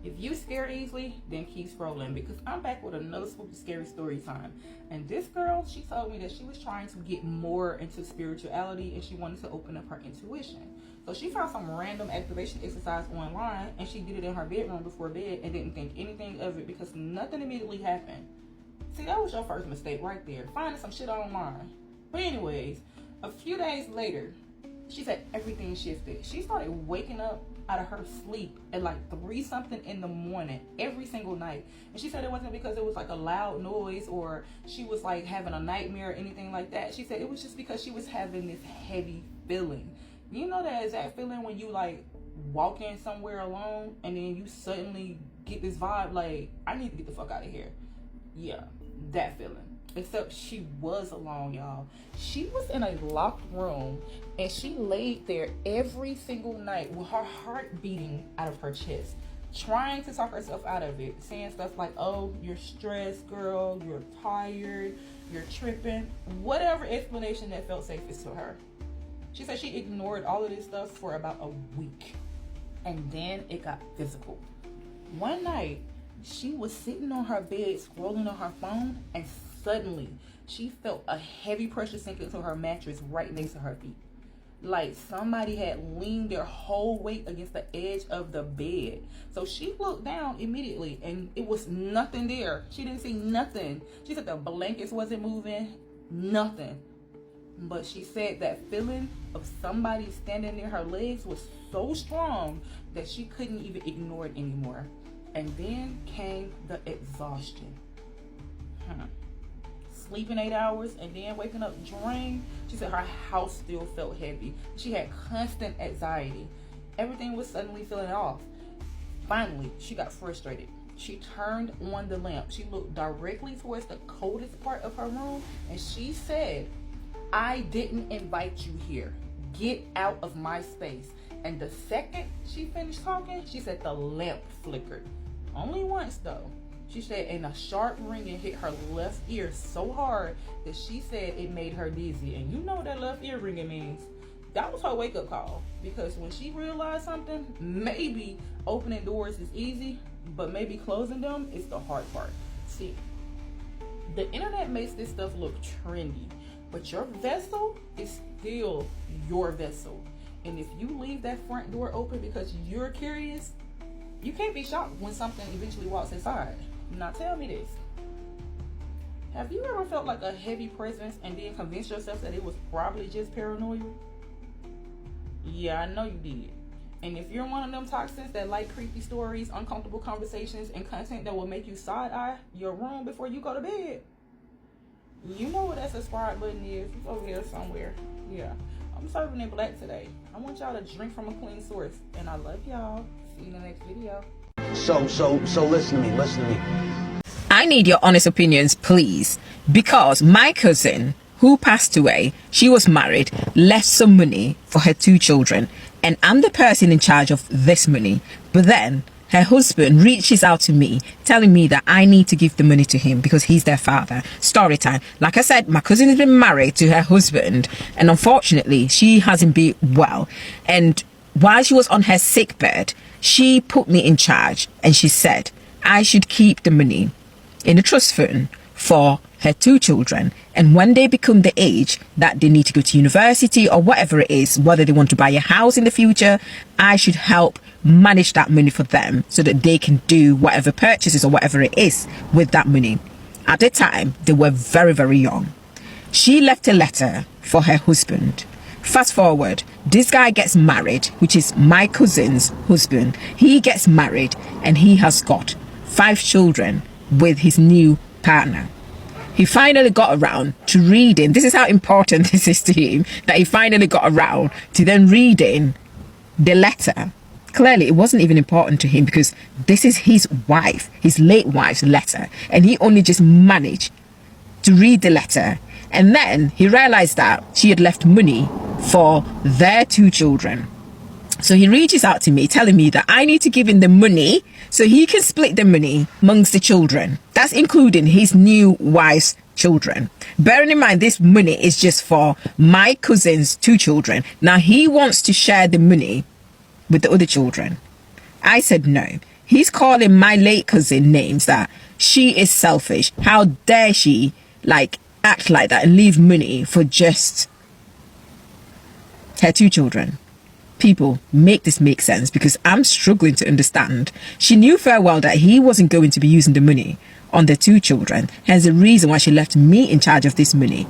If you scared easily, then keep scrolling, because I'm back with another spooky, scary story time. And this girl, she told me that she was trying to get more into spirituality and she wanted to open up her intuition. So she found some random activation exercise online and she did it in her bedroom before bed and didn't think anything of it because nothing immediately happened. See, that was your first mistake right there, finding some shit online. But anyways, a few days later, she said everything shifted. She started waking up out of her sleep at like 3 something in the morning every single night. And she said it wasn't because it was like a loud noise or she was like having a nightmare or anything like that. She said it was just because she was having this heavy feeling. You know that exact feeling when you like walk in somewhere alone and then you suddenly get this vibe like, I need to get the fuck out of here. Yeah, that feeling. Except she was alone, y'all. She was in a locked room and she laid there every single night with her heart beating out of her chest, trying to talk herself out of it, saying stuff like, oh, you're stressed, girl, you're tired, you're tripping, whatever explanation that felt safest to her. She said she ignored all of this stuff for about a week, and then it got physical. One night, she was sitting on her bed scrolling on her phone, and suddenly she felt a heavy pressure sink into her mattress right next to her feet. Like somebody had leaned their whole weight against the edge of the bed. So she looked down immediately and it was nothing there. She didn't see nothing. She said the blankets wasn't moving, nothing. But she said that feeling of somebody standing near her legs was so strong that she couldn't even ignore it anymore. And then came the exhaustion. Sleeping 8 hours and then waking up drained. She said her house still felt heavy. She had constant anxiety. Everything was suddenly feeling off. Finally, she got frustrated. She turned on the lamp. She looked directly towards the coldest part of her room and she said, I didn't invite you here. Get out of my space. And the second she finished talking, she said the lamp flickered. Only once though. She said, and a sharp ringing hit her left ear so hard that she said it made her dizzy. And you know what that left ear ringing means. That was her wake-up call. Because when she realized something, maybe opening doors is easy, but maybe closing them is the hard part. See, the internet makes this stuff look trendy, but your vessel is still your vessel. And if you leave that front door open because you're curious, you can't be shocked when something eventually walks inside. Now tell me this. Have you ever felt like a heavy presence and then convinced yourself that it was probably just paranoia? Yeah, I know you did. And if you're one of them toxins that like creepy stories, uncomfortable conversations, and content that will make you side-eye your room before you go to bed, you know what that subscribe button is. It's over here somewhere. Yeah, I'm serving it black today. I want y'all to drink from a clean source. And I love y'all. See you in the next video. So listen to me. I need your honest opinions, please. Because my cousin, who passed away, she was married, left some money for her 2 children. And I'm the person in charge of this money. But then her husband reaches out to me, telling me that I need to give the money to him because he's their father. Story time. Like I said, my cousin has been married to her husband. And unfortunately, she hasn't been well. And while she was on her sick bed, she put me in charge and she said I should keep the money in a trust fund for her 2 children, and when they become the age that they need to go to university or whatever it is, whether they want to buy a house in the future, I should help manage that money for them so that they can do whatever purchases or whatever it is with that money. At the time, they were very, very young. She left a letter for her husband. Fast forward, this guy gets married, which is my cousin's husband. He gets married and he has got 5 children with his new partner. He finally got around to reading. This is how important this is to him, that he finally got around to then reading the letter. Clearly, it wasn't even important to him because this is his wife, his late wife's letter. And he only just managed to read the letter. And then he realized that she had left money for their 2 children. So he reaches out to me telling me that I need to give him the money so he can split the money amongst the children. That's including his new wife's children. Bearing in mind, this money is just for my cousin's 2 children. Now he wants to share the money with the other children. I said no. He's calling my late cousin names that she is selfish. How dare she like act like that and leave money for just her 2 children? People, make this make sense, because I'm struggling to understand. She knew fair well that he wasn't going to be using the money on their 2 children. Hence the reason why she left me in charge of this money.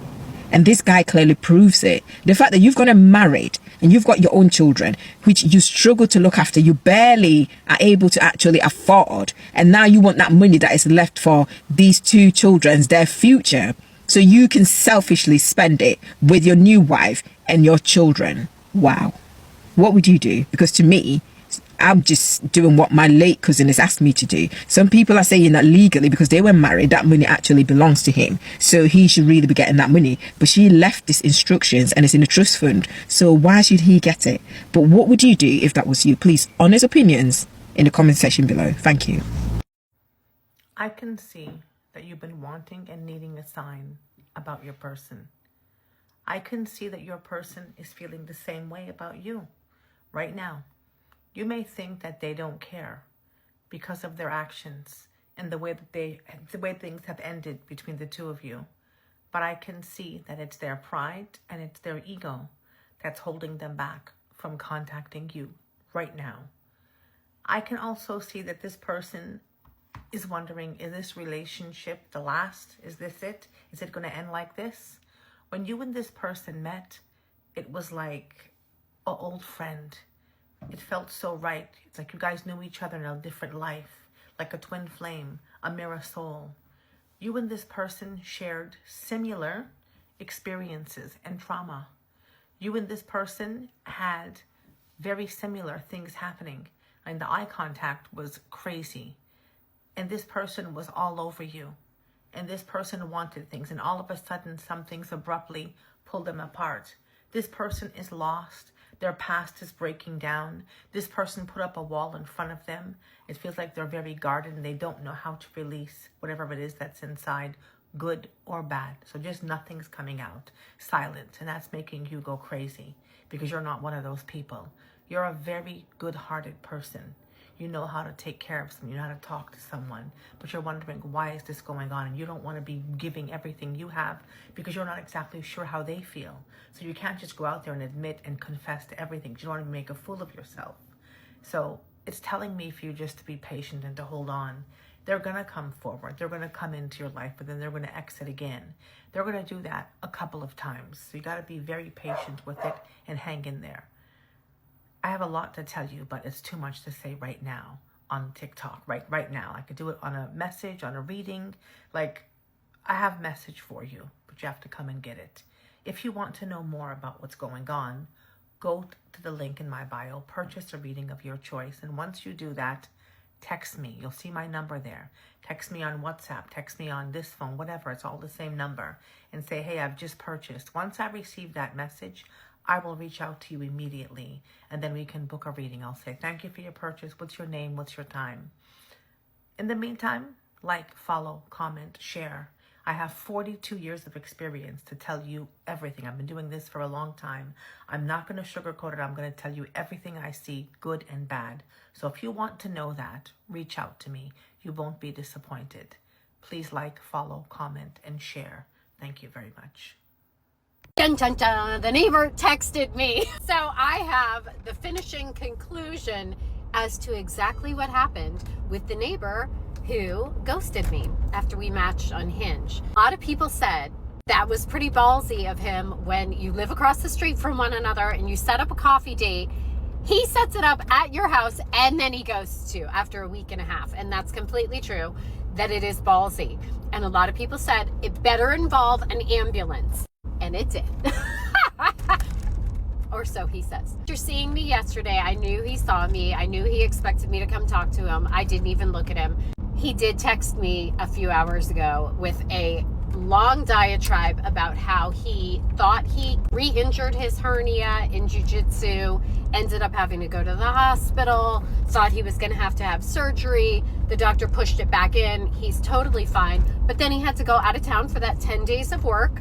And this guy clearly proves it. The fact that you've got married and you've got your own children, which you struggle to look after, you barely are able to actually afford. And now you want that money that is left for these 2 children's, their future, so you can selfishly spend it with your new wife and your children. Wow. What would you do? Because to me, I'm just doing what my late cousin has asked me to do. Some people are saying that legally, because they were married, that money actually belongs to him, so he should really be getting that money. But she left this instructions and it's in a trust fund, so why should he get it? But what would you do if that was you? Please, honest opinions in the comment section below. Thank you. I can see that you've been wanting and needing a sign about your person. I can see that your person is feeling the same way about you right now. You may think that they don't care because of their actions and the way things have ended between the 2 of you. But I can see that it's their pride and it's their ego that's holding them back from contacting you right now. I can also see that this person is wondering, is this relationship the last? Is this it? Is it going to end like this? When you and this person met, it was like an old friend. It felt so right. It's like you guys knew each other in a different life, like a twin flame, a mirror soul. You and this person shared similar experiences and trauma. You and this person had very similar things happening, and the eye contact was crazy. And this person was all over you. And this person wanted things, and all of a sudden some things abruptly pulled them apart. This person is lost. Their past is breaking down. This person put up a wall in front of them. It feels like they're very guarded and they don't know how to release whatever it is that's inside, good or bad. So just nothing's coming out. Silence. And that's making you go crazy because you're not one of those people. You're a very good-hearted person. You know how to take care of someone. You know how to talk to someone. But you're wondering, why is this going on? And you don't want to be giving everything you have because you're not exactly sure how they feel. So you can't just go out there and admit and confess to everything. You don't want to make a fool of yourself. So it's telling me for you just to be patient and to hold on. They're going to come forward. They're going to come into your life, but then they're going to exit again. They're going to do that a couple of times. So you got to be very patient with it and hang in there. I have a lot to tell you, but it's too much to say right now on TikTok, right now. I could do it on a message, on a reading. Like, I have a message for you, but you have to come and get it. If you want to know more about what's going on, go to the link in my bio, purchase a reading of your choice. And once you do that, text me. You'll see my number there. Text me on WhatsApp, text me on this phone, whatever. It's all the same number. And say, hey, I've just purchased. Once I receive that message, I will reach out to you immediately, and then we can book a reading. I'll say, thank you for your purchase. What's your name? What's your time? In the meantime, like, follow, comment, share. I have 42 years of experience to tell you everything. I've been doing this for a long time. I'm not going to sugarcoat it. I'm going to tell you everything I see, good and bad. So if you want to know that, reach out to me. You won't be disappointed. Please like, follow, comment, and share. Thank you very much. Dun, dun, dun. The neighbor texted me. So I have the finishing conclusion as to exactly what happened with the neighbor who ghosted me after we matched on Hinge. A lot of people said that was pretty ballsy of him when you live across the street from one another and you set up a coffee date. He sets it up at your house and then he ghosts you after a week and a half. And that's completely true, that it is ballsy. And a lot of people said it better involve an ambulance. And it did. Or so he says. After seeing me yesterday, I knew he saw me. I knew he expected me to come talk to him. I didn't even look at him. He did text me a few hours ago with a long diatribe about how he thought he re-injured his hernia in jiu-jitsu, ended up having to go to the hospital, thought he was going to have surgery. The doctor pushed it back in. He's totally fine. But then he had to go out of town for that 10 days of work.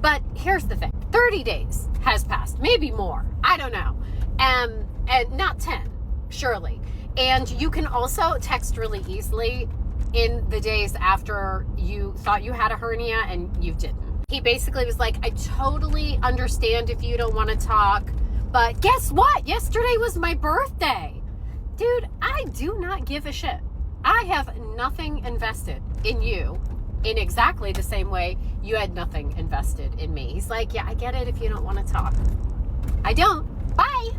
But here's the thing, 30 days has passed, maybe more, I don't know, and not 10, surely. And you can also text really easily in the days after you thought you had a hernia and you didn't. He basically was like, I totally understand if you don't want to talk, but guess what? Yesterday was my birthday. Dude, I do not give a shit. I have nothing invested in you in exactly the same way you had nothing invested in me. He's like, yeah, I get it if you don't want to talk. I don't. Bye.